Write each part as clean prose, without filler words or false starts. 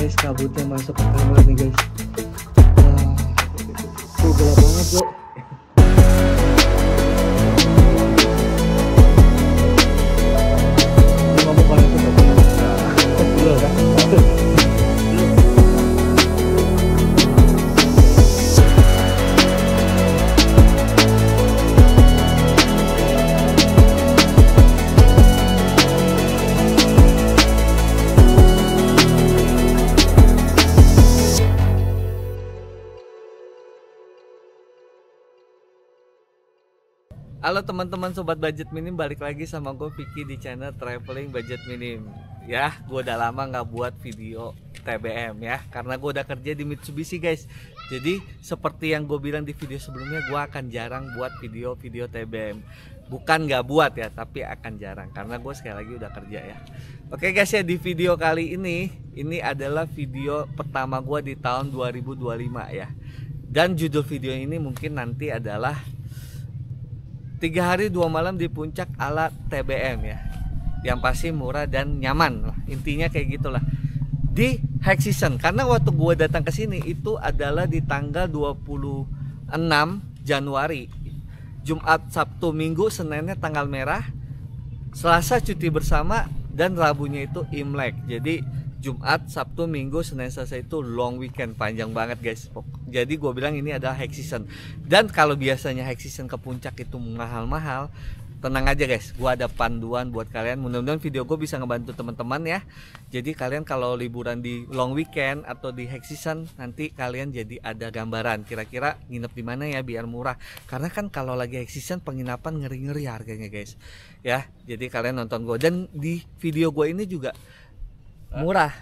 guys, kabutnya masuk ke kamar nih guys. Wah, tuh gelap banget bro. Ini ngomong panas tuh bro. Belum kan? Halo teman-teman sobat budget minim, balik lagi sama gue Vicky di channel Traveling Budget Minim. Ya, gue udah lama nggak buat video TBM ya, karena gue udah kerja di Mitsubishi guys. Jadi seperti yang gue bilang di video sebelumnya, gue akan jarang buat video-video TBM. Bukan nggak buat ya, tapi akan jarang karena gue sekali lagi udah kerja ya. Oke guys ya, di video kali ini adalah video pertama gue di tahun 2025 ya. Dan judul video ini mungkin nanti adalah 3 hari 2 malam di puncak ala TBM ya, yang pasti murah dan nyaman lah. Intinya kayak gitulah di high season, karena waktu gue datang ke sini itu adalah di tanggal 26 Januari, Jumat, Sabtu, Minggu, Seninnya tanggal merah, Selasa cuti bersama, dan Rabunya itu Imlek. Jadi Jumat, Sabtu, Minggu, Senin, Selasa itu long weekend, panjang banget guys. Jadi gue bilang ini adalah high season. Dan kalau biasanya high season ke puncak itu mahal-mahal, tenang aja guys, gue ada panduan buat kalian. Mudah-mudahan video gue bisa ngebantu teman-teman ya. Jadi kalian kalau liburan di long weekend atau di high season, nanti kalian jadi ada gambaran kira-kira nginep di mana ya biar murah. Karena kan kalau lagi high season penginapan ngeri-ngeri harganya guys. Ya, jadi kalian nonton gue. Dan di video gue ini juga murah,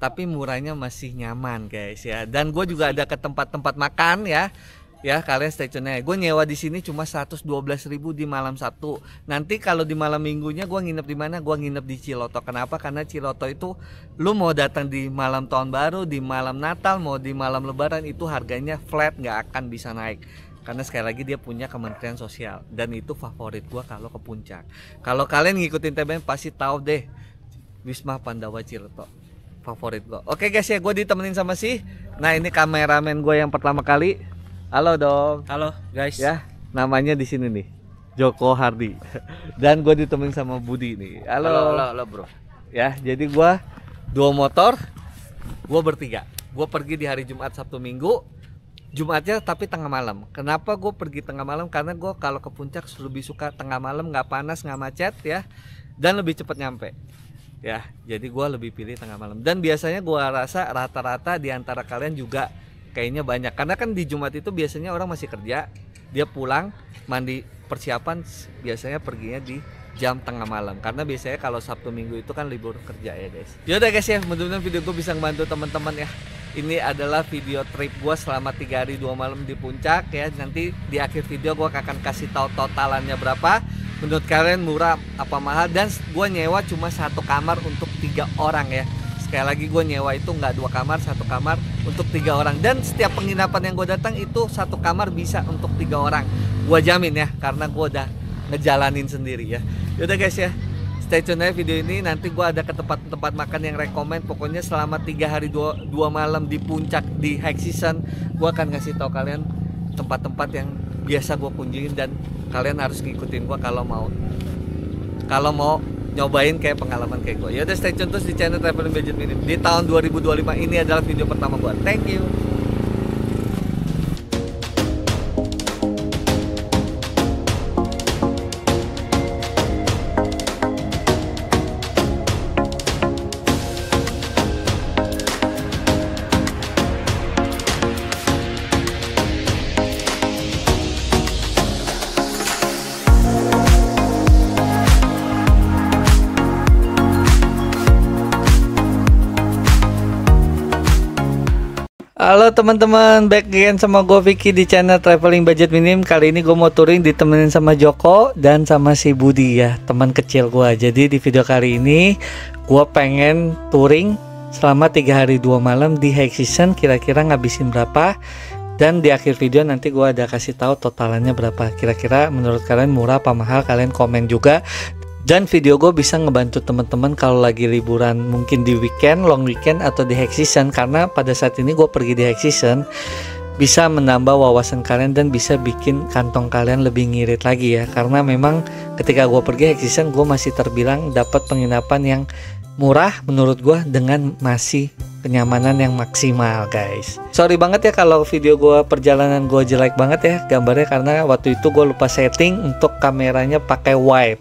tapi murahnya masih nyaman guys ya. Dan gue juga ada ke tempat-tempat makan ya. Ya kalian stay tune nya. Gue nyewa di sini cuma 112.000 di malam Sabtu. Nanti kalau di malam minggunya gue nginep di mana? Gue nginep di Ciloto. Kenapa? Karena Ciloto itu lu mau datang di malam tahun baru, di malam Natal, mau di malam Lebaran, itu harganya flat, nggak akan bisa naik. Karena sekali lagi dia punya Kementerian Sosial, dan itu favorit gue kalau ke puncak. Kalau kalian ngikutin TBM pasti tahu deh, Wisma Pandawa Ciloto favorit gue. Oke guys ya, gue ditemenin sama nah ini kameramen gue yang pertama kali. Halo dong. Halo guys. Ya, namanya di sini nih Joko Hardi. Dan gue ditemenin sama Budi nih. Halo bro. Ya, jadi gue 2 motor, gue bertiga. Gue pergi di hari Jumat, Sabtu, Minggu. Jumatnya tapi tengah malam. Kenapa gue pergi tengah malam? Karena gue kalau ke puncak lebih suka tengah malam, nggak panas, nggak macet ya, dan lebih cepat nyampe. Ya, jadi gue lebih pilih tengah malam. Dan biasanya gue rasa rata-rata di antara kalian juga kayaknya banyak. Karena kan di Jumat itu biasanya orang masih kerja, dia pulang, mandi, persiapan, biasanya perginya di jam tengah malam. Karena biasanya kalau Sabtu Minggu itu kan libur kerja ya guys. Yaudah guys ya, mudah-mudahan video gue bisa membantu teman-teman ya. Ini adalah video trip gue selama 3 hari 2 malam di puncak ya. Nanti di akhir video gue akan kasih tahu totalannya berapa. Menurut kalian murah apa mahal, dan gue nyewa cuma 1 kamar untuk 3 orang ya. Sekali lagi gue nyewa itu nggak 2 kamar, 1 kamar untuk 3 orang. Dan setiap penginapan yang gue datang itu 1 kamar bisa untuk 3 orang. Gue jamin ya, karena gue udah ngejalanin sendiri ya. Yaudah guys ya, stay tune aja video ini. Nanti gue ada ke tempat-tempat makan yang rekomend. Pokoknya selama 3 hari 2 malam di puncak di high season, gue akan ngasih tahu kalian tempat-tempat yang biasa gue kunjungin, dan kalian harus ngikutin gue kalau mau nyobain kayak pengalaman kayak gue. Ya udah, stay tune terus di channel Traveling Budget Minim. Di tahun 2025 ini adalah video pertama gue. Thank you. Halo teman-teman, back again sama gue Vicky di channel Traveling Budget Minim. Kali ini gue mau touring ditemenin sama Joko dan sama si Budi ya, teman kecil gue. Jadi di video kali ini gue pengen touring selama 3 hari 2 malam di high season, kira-kira ngabisin berapa. Dan di akhir video nanti gue ada kasih tahu totalannya berapa. Kira-kira menurut kalian murah apa mahal, kalian komen juga. Dan video gue bisa ngebantu teman-teman kalau lagi liburan, mungkin di weekend, long weekend, atau di high season. Karena pada saat ini gue pergi di high season, bisa menambah wawasan kalian dan bisa bikin kantong kalian lebih ngirit lagi ya. Karena memang ketika gue pergi high season, gue masih terbilang dapat penginapan yang murah menurut gue dengan masih kenyamanan yang maksimal guys. Sorry banget ya kalau video gue perjalanan gue jelek banget ya gambarnya, karena waktu itu gue lupa setting untuk kameranya pakai wide.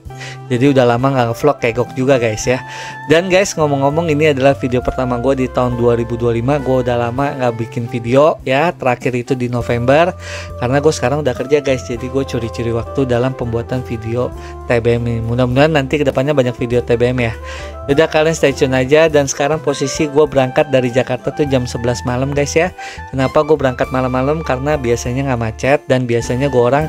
Jadi udah lama nggak ngevlog, kegok juga guys ya. Dan guys, ngomong-ngomong, ini adalah video pertama gue di tahun 2025. Gue udah lama nggak bikin video ya, terakhir itu di November karena gue sekarang udah kerja guys. Jadi gue curi-curi waktu dalam pembuatan video TBM ini. Mudah-mudahan nanti kedepannya banyak video TBM ya. Udah, kalian stay tune aja. Dan sekarang posisi gue berangkat dari Jakarta tuh jam 11 malam guys ya. Kenapa gue berangkat malam-malam? Karena biasanya nggak macet, dan biasanya gue orang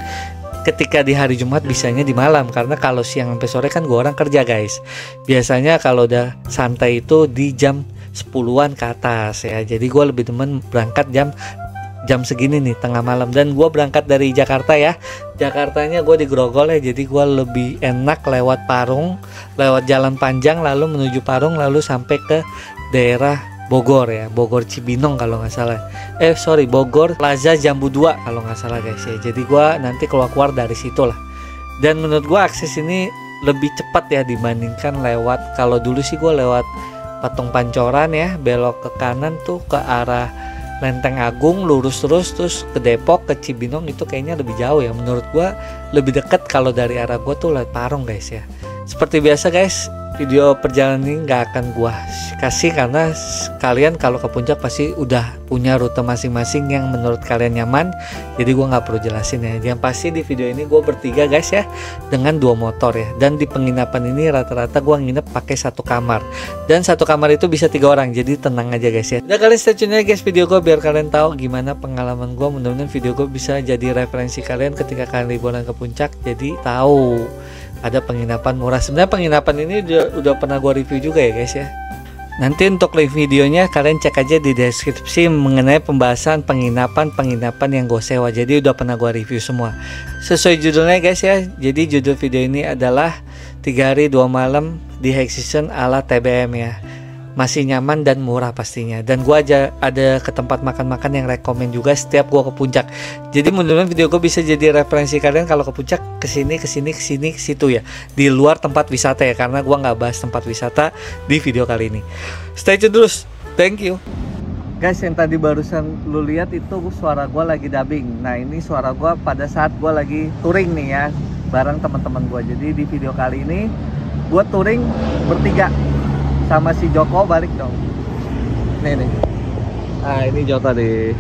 ketika di hari Jumat bisanya di malam, karena kalau siang sampai sore kan gue orang kerja guys. Biasanya kalau udah santai itu di jam 10-an ke atas ya. Jadi gue lebih demen berangkat jam segini nih, tengah malam. Dan gue berangkat dari Jakarta ya. Jakartanya gue di Grogol ya, jadi gue lebih enak lewat Parung, lewat jalan panjang lalu menuju Parung, lalu sampai ke daerah Bogor ya, Bogor Cibinong kalau nggak salah. Bogor Plaza Jambu 2 kalau nggak salah guys ya. Jadi gua nanti keluar dari situ lah. Dan menurut gua akses ini lebih cepat ya dibandingkan lewat, kalau dulu sih gua lewat Patung Pancoran ya, belok ke kanan tuh ke arah Lenteng Agung, lurus terus ke Depok, ke Cibinong, itu kayaknya lebih jauh ya. Menurut gua lebih dekat kalau dari arah gua tuh lewat Parung guys ya. Seperti biasa guys, video perjalanan ini nggak akan gua kasih karena kalian kalau ke puncak pasti udah punya rute masing-masing yang menurut kalian nyaman. Jadi gua nggak perlu jelasin ya. Yang pasti di video ini gue bertiga guys ya, dengan 2 motor ya. Dan di penginapan ini rata-rata gua nginep pakai 1 kamar, dan 1 kamar itu bisa 3 orang. Jadi tenang aja guys ya. Udah, kalian stay tune aja guys video gue biar kalian tahu gimana pengalaman gue. Mudah-mudahan video gue bisa jadi referensi kalian ketika kalian liburan ke puncak. Jadi tahu ada penginapan murah. Sebenarnya penginapan ini udah pernah gue review juga ya guys ya. Nanti untuk link videonya kalian cek aja di deskripsi mengenai pembahasan penginapan yang gue sewa. Jadi udah pernah gue review semua sesuai judulnya guys ya. Jadi judul video ini adalah 3 hari 2 malam di high season ala TBM ya. Masih nyaman dan murah pastinya. Dan gua aja ada ke tempat makan-makan yang rekomen juga setiap gua ke puncak. Jadi mudah-mudahan video gua bisa jadi referensi kalian kalau ke puncak, kesini ke situ ya, di luar tempat wisata ya, karena gua nggak bahas tempat wisata di video kali ini. Stay tune terus. Thank you guys. Yang tadi barusan lu lihat itu suara gua lagi dubbing. Nah, ini suara gua pada saat gua lagi touring nih ya, bareng teman-teman gua. Jadi di video kali ini gua touring bertiga sama si Joko. Balik dong. Nih. Nah, ini Joko nih.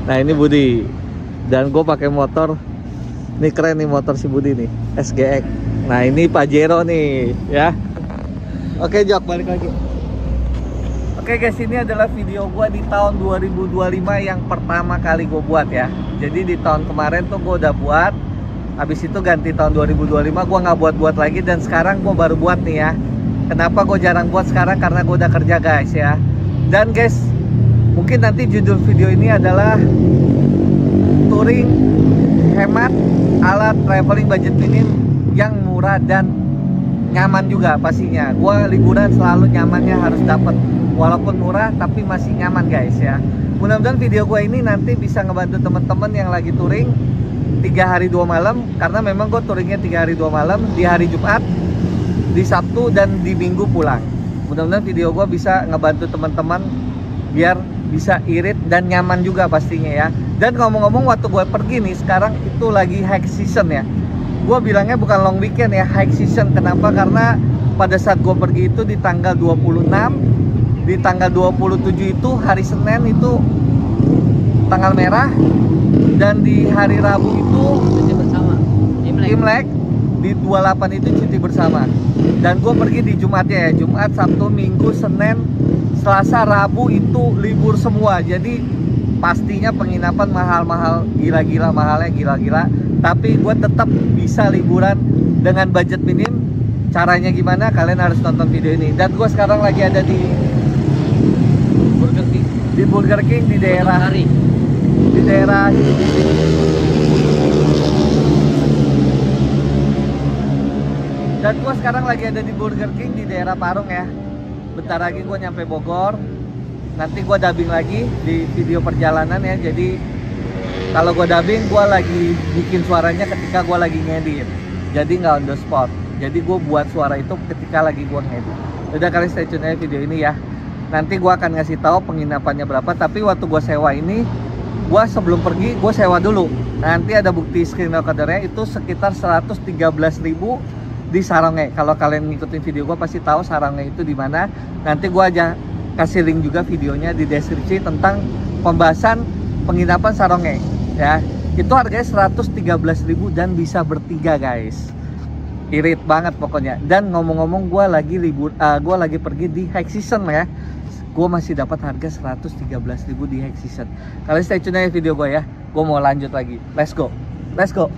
Nah, ini Budi. Dan gue pakai motor. Ini keren nih motor si Budi nih, SGX. Nah, ini Pajero nih ya. Oke Jok, balik lagi. Oke guys, ini adalah video gue di tahun 2025 yang pertama kali gue buat ya. Jadi di tahun kemarin tuh gue udah buat, habis itu ganti tahun 2025 gue nggak buat lagi, dan sekarang gue baru buat nih ya. Kenapa gue jarang buat sekarang? Karena gue udah kerja guys ya. Dan guys, mungkin nanti judul video ini adalah touring hemat ala traveling budget minim yang murah dan nyaman juga pastinya. Gue liburan selalu nyamannya harus dapet, walaupun murah tapi masih nyaman guys ya. Mudah-mudahan video gue ini nanti bisa ngebantu teman-teman yang lagi touring 3 hari 2 malam. Karena memang gue touringnya 3 hari 2 malam, di hari Jumat, di Sabtu, dan di Minggu pulang. Mudah-mudahan video gue bisa ngebantu teman-teman biar bisa irit dan nyaman juga pastinya ya. Dan ngomong-ngomong, waktu gue pergi nih sekarang itu lagi high season ya. Gue bilangnya bukan long weekend ya, high season. Kenapa? Karena pada saat gue pergi itu di tanggal 26, di tanggal 27 itu hari Senin itu tanggal merah, dan di hari Rabu itu cuti bersama Imlek, di 28 itu cuti bersama. Dan gue pergi di Jumatnya ya, Jumat, Sabtu, Minggu, Senin, Selasa, Rabu itu libur semua. Jadi pastinya penginapan mahal-mahal, gila-gila mahalnya, gila-gila. Tapi gue tetap bisa liburan dengan budget minim. Caranya gimana? Kalian harus nonton video ini. Dan gue sekarang lagi ada di Burger King di daerah Dan Dan gua sekarang lagi ada di Burger King di daerah Parung ya. Bentar lagi gua nyampe Bogor. Nanti gua dubbing lagi di video perjalanan ya. Jadi kalau gua dubbing, gua lagi bikin suaranya ketika gua lagi ngedit. Jadi nggak on the spot. Jadi gua buat suara itu ketika lagi gua ngedit. Udah, kalian stay tune aja video ini ya. Nanti gua akan ngasih tahu penginapannya berapa. Tapi waktu gua sewa ini, gua sebelum pergi gua sewa dulu. Nanti ada bukti screen recordernya, itu sekitar 113.000 di Saronge. Kalau kalian ngikutin video gua pasti tahu Saronge itu di mana. Nanti gua aja kasih link juga videonya di deskripsi tentang pembahasan penginapan Saronge ya. Itu harganya 113.000 dan bisa bertiga guys. Irit banget pokoknya. Dan ngomong-ngomong, gua lagi pergi di high season ya. Gua masih dapat harga 113.000 di high season. Kalian stay tune aja video gua ya. Gua mau lanjut lagi. Let's go. Let's go.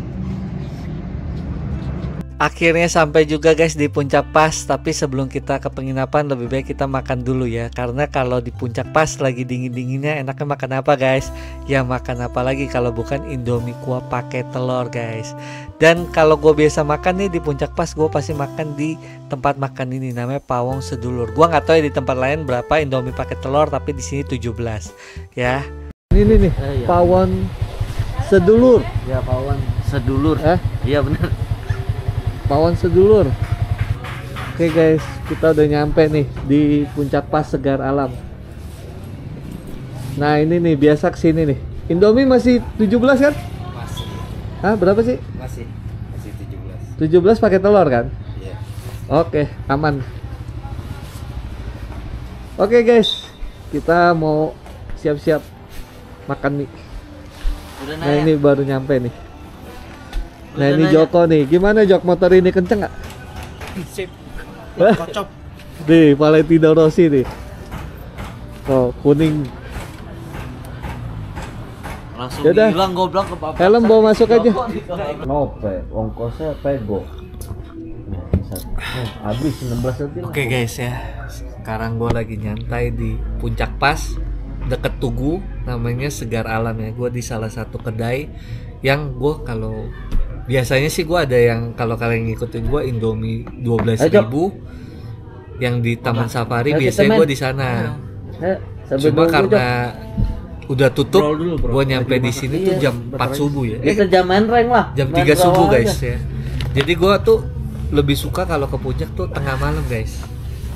Akhirnya sampai juga guys di Puncak Pas. Tapi sebelum kita ke penginapan, lebih baik kita makan dulu ya. Karena kalau di Puncak Pas lagi dingin-dinginnya, enaknya makan apa guys? Ya makan apa lagi kalau bukan Indomie kuah pakai telur guys. Dan kalau gue biasa makan nih di Puncak Pas, gue pasti makan di tempat makan ini, namanya Pawon Sedulur. Gue nggak tahu ya di tempat lain berapa Indomie pakai telur, tapi di sini 17 ya. Ini nih iya. Pawon Sedulur. Ya Pawon Sedulur. Iya benar. Pawon Sedulur. Oke guys, kita udah nyampe nih di Puncak Pas Segar Alam. Nah ini nih, biasa kesini nih. Indomie masih 17 kan? Masih. Hah, berapa sih? Masih 17. 17 pakai telur kan? Iya. Oke, aman. Oke guys, kita mau siap-siap makan mie. Udah Nah ini baru nyampe nih. Nah ini Joko nih, gimana Jok, motor ini kenceng nggak? Sip. Kocok. Nih, Valentino Rossi nih. Oh, kuning. Langsung Yaudah. hilang goblok ke bapak. Helm bawa masuk aja. Nope, ongkosnya pego. Habis 16 nanti. Oke guys ya, sekarang gue lagi nyantai di Puncak Pas deket Tugu, namanya Segar Alam ya. Gue di salah satu kedai yang gue kalau biasanya sih gue ada yang, kalau kalian ngikutin gue, Indomie 12.000 yang di Taman Safari. Biasanya gue di sana. Cuma karena udah tutup, gue nyampe di sini tuh jam 4 subuh ya. Jam main rank lah. Jam 3 subuh guys ya. Jadi gue tuh lebih suka kalau ke puncak tuh tengah malam guys.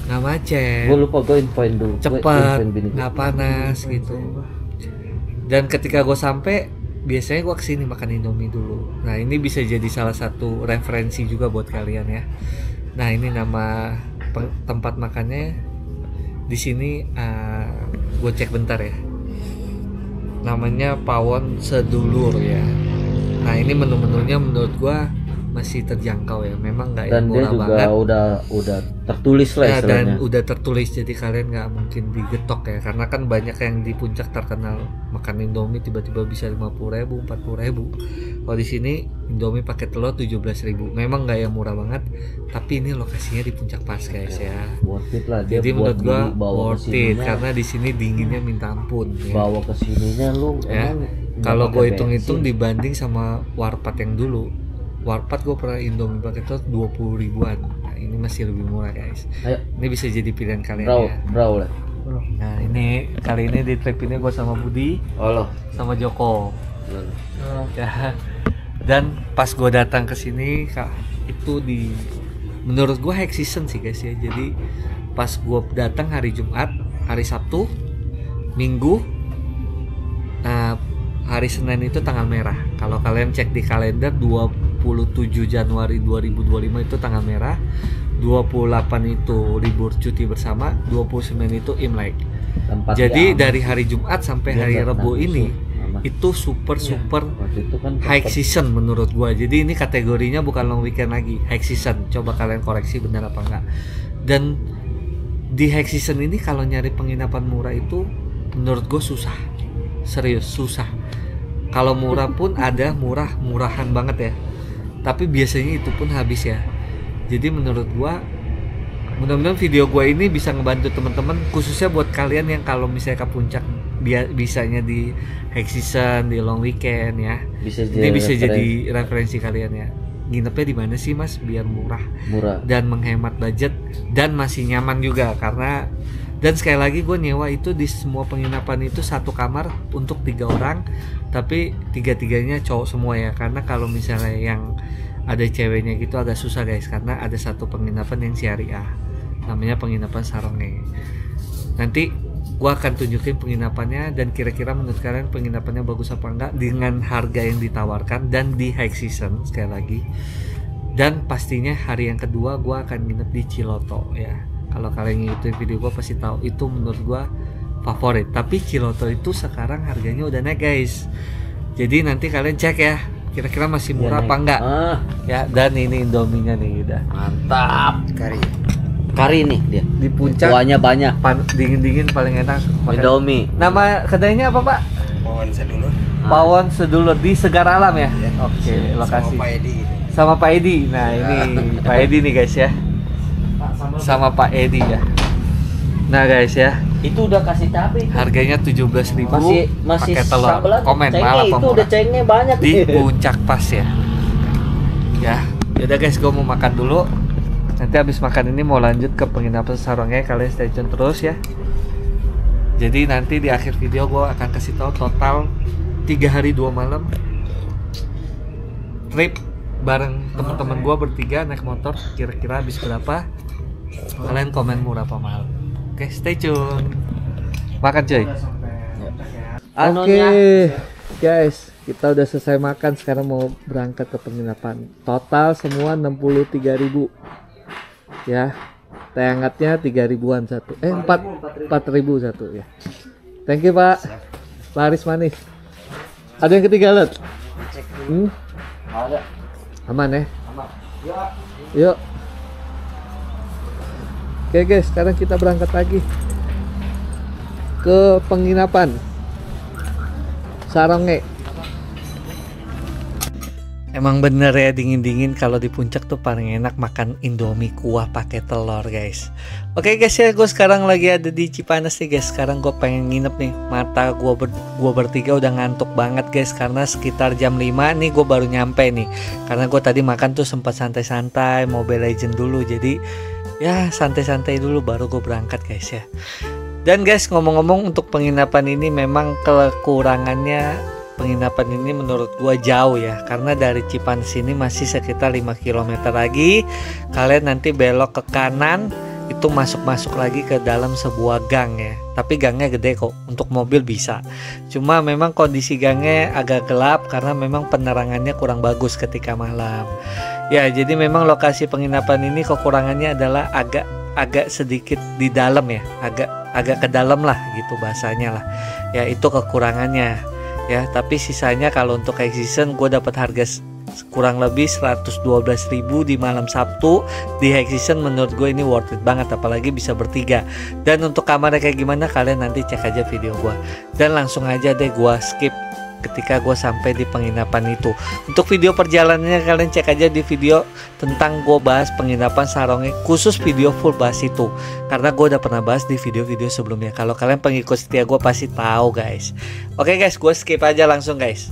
Nggak macet. Gue lupa gue infoin dulu. Cepat, nggak panas gitu. Dan ketika gue sampai, biasanya gue kesini makan Indomie dulu. Nah ini bisa jadi salah satu referensi juga buat kalian ya. Nah ini nama tempat makannya di sini. Gue cek bentar ya. Namanya Pawon Sedulur ya. Nah ini menu-menunya menurut gue masih terjangkau ya. Memang nggak yang murah banget. Dan dia juga udah tertulis lah ya, istilahnya. dan udah tertulis, jadi kalian nggak mungkin digetok ya. Karena kan banyak yang di puncak terkenal makan Indomie tiba-tiba bisa 50.000, 40.000. Kalau di sini Indomie pakai telur 17.000. Memang nggak yang murah banget, tapi ini lokasinya di Puncak Pas guys ya. Worth it lah. Dia Jadi menurut gua worth it kesininya, karena di sini dinginnya minta ampun. Ya. bawa kesininya lu. Ya. Kalau gue hitung-hitung dibanding sama warpat yang dulu, warpat gue pernah Indomie pakai telur 20 ribuan. Nah ini masih lebih murah guys. Ayo. Ini bisa jadi pilihan kalian ya. Bro lah. Nah ini kali ini di trip ini gue sama Budi, sama Joko. Ya. Dan pas gue datang ke sini kak, itu di menurut gue high season sih guys ya. Jadi pas gue datang hari Jumat, hari Sabtu, Minggu, hari Senin itu tanggal merah. Kalau kalian cek di kalender 27 Januari 2025 itu tanggal merah, 28 itu libur cuti bersama, 29 itu Imlek. Jadi dari hari Jumat sampai hari Rabu ini itu super high season menurut gua. Jadi ini kategorinya bukan long weekend lagi, high season. Coba kalian koreksi benar apa enggak. Dan di high season ini kalau nyari penginapan murah itu menurut gua susah. Serius susah. Kalau murah pun ada murahan banget ya. Tapi biasanya itu pun habis ya. Jadi menurut gua, mudah-mudahan video gua ini bisa ngebantu teman-teman, khususnya buat kalian yang kalau misalnya ke puncak bisanya di high season, di long weekend ya. Ini bisa jadi referensi kalian ya. nginepnya di mana sih Mas biar murah Murah. dan menghemat budget dan masih nyaman juga, karena dan sekali lagi gue nyewa itu di semua penginapan itu satu kamar untuk 3 orang, tapi 3-3-nya cowok semua ya, karena kalau misalnya yang ada ceweknya gitu agak susah guys, karena ada satu penginapan yang syariah namanya penginapan Saronge. Nanti gua akan tunjukin penginapannya dan kira-kira menurut kalian penginapannya bagus apa enggak dengan harga yang ditawarkan dan di high season sekali lagi. Dan pastinya hari yang kedua gua akan nginep di Ciloto ya. Kalau kalian ngikutin video gua pasti tahu itu menurut gua favorit. Tapi Ciloto itu sekarang harganya udah naik guys. Jadi nanti kalian cek ya, kira-kira masih murah apa enggak. Ya, dan ini Indominya nih udah. Mantap. Kari nih dia. Di puncak Kuahnya banyak. dingin-dingin paling enak makan. Indomie. Nama kedainya apa Pak? Pawon Sedulur. Pawon Sedulur di Segar Alam ya? Ya. Oke, lokasi. Sama Pak Edi gitu. Sama Pak Edi. Nah, ini Pak Edi nih guys ya. Sama Pak Edi ya. Nah guys ya, Itu udah kasih cabai. harganya 17.000 Masih pakai telur. sambal aja. Komen Cengnya malah itu pemurah. udah cengnya banyak Di puncak pas ya. Ya, yaudah guys, gue mau makan dulu. Nanti habis makan ini mau lanjut ke penginapan Saronge, kalian stay tune terus ya. Jadi nanti di akhir video gue akan kasih tahu total 3 hari 2 malam trip bareng teman-teman gue bertiga naik motor, kira-kira habis berapa. Kalian komen murah apa mahal. Oke, stay tune. Makan cuy. Oke guys, kita udah selesai makan, sekarang mau berangkat ke penginapan. Total semua 63.000 ya. Teh hangatnya 3.000-an satu. 4.000 satu ya. Thank you Pak. Laris manis. Ada yang ketiga Lut? Ada. Aman ya? Aman. Yuk. Oke guys, sekarang kita berangkat lagi ke penginapan Saronge. Emang bener ya, dingin-dingin kalau di puncak tuh paling enak makan Indomie kuah pakai telur guys. Oke guys ya, gue sekarang lagi ada di Cipanas nih guys. Sekarang gue pengen nginep nih. Mata gue bertiga udah ngantuk banget guys, karena sekitar jam 5 nih gue baru nyampe nih. Karena gue tadi makan tuh sempat santai-santai Mobile Legend dulu, jadi ya santai-santai dulu baru gue berangkat guys ya. Dan guys, ngomong-ngomong untuk penginapan ini memang kekurangannya penginapan ini menurut gua jauh ya, karena dari Cipanas ini masih sekitar 5 km lagi. Kalian nanti belok ke kanan itu masuk lagi ke dalam sebuah gang ya, tapi gangnya gede kok, untuk mobil bisa. Cuma memang kondisi gangnya agak gelap karena memang penerangannya kurang bagus ketika malam ya. Jadi memang lokasi penginapan ini kekurangannya adalah agak sedikit di dalam ya, agak ke dalam lah gitu bahasanya lah ya, itu kekurangannya ya. Tapi sisanya kalau untuk high season gue dapat harga kurang lebih 112.000 di malam Sabtu di high season. Menurut gue ini worth it banget, apalagi bisa bertiga. Dan untuk kamarnya kayak gimana kalian nanti cek aja video gue, dan langsung aja deh gue skip ketika gue sampai di penginapan itu. Untuk video perjalanannya kalian cek aja di video tentang gue bahas penginapan Saronge, khusus video full bahas itu, karena gue udah pernah bahas di video-video sebelumnya. Kalau kalian pengikut setia gue pasti tahu guys. Oke guys, gue skip aja langsung guys.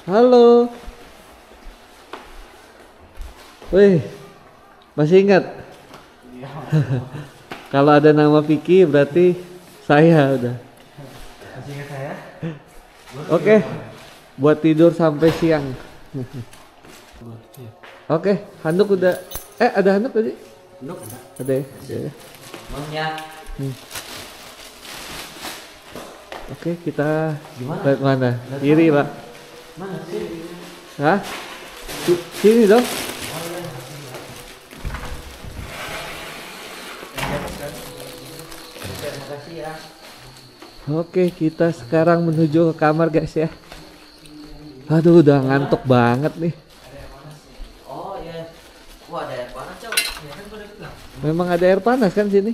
Halo. Wih, masih ingat? Kalau ada nama Vicky berarti saya udah. Masih ingat saya? Oke, buat tidur sampai siang. Oke, handuk udah. Ada handuk tadi? Handuk ada. Ada ya? Oke. Emangnya Oke, kita Gimana? lihat mana? Kiri Pak. mana sih? Hah? Sini dong. Makasih ya. Oke, kita sekarang menuju ke kamar guys ya. Aduh, udah ngantuk banget nih. Oh ya. Wah, ada air panas, Cok. Ya kan gue udah bilang. Memang ada air panas kan sini?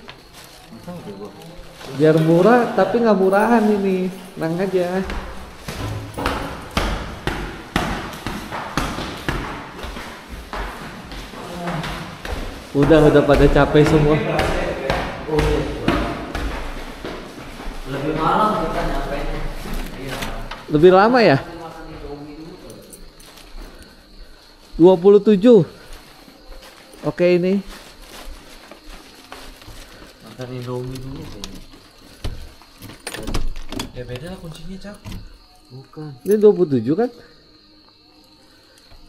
Biar murah tapi nggak murahan ini, tenang aja. Udah pada capek semua. Lebih malam kita nyampe. Lebih lama ya? 27. Oke ini. Makan Indomie dulu kayaknya. Ya beda lah kuncinya, Cak. Bukan. Ini 27 kan?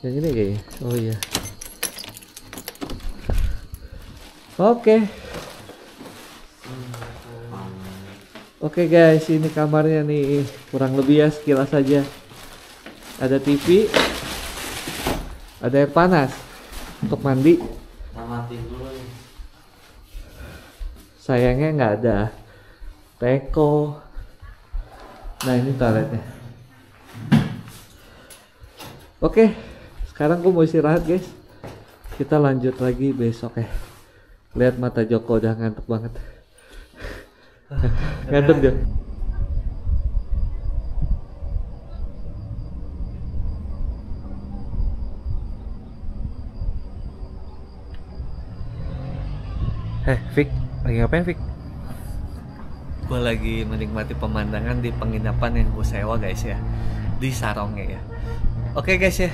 Yang ini kayaknya. Oh iya. Oke. Oke guys, ini kamarnya nih. Kurang lebih ya sekilas saja. Ada TV. Ada air panas untuk mandi. Tamatin dulu nih. Sayangnya nggak ada teko. Nah ini toiletnya. Oke, sekarang gue mau istirahat guys. Kita lanjut lagi besok ya. Lihat mata Joko udah ngantuk banget. Ngantuk dia. Fik, lagi ngapain, Fik? Gue lagi menikmati pemandangan di penginapan yang gue sewa guys ya, di Saronge ya. Oke guys ya,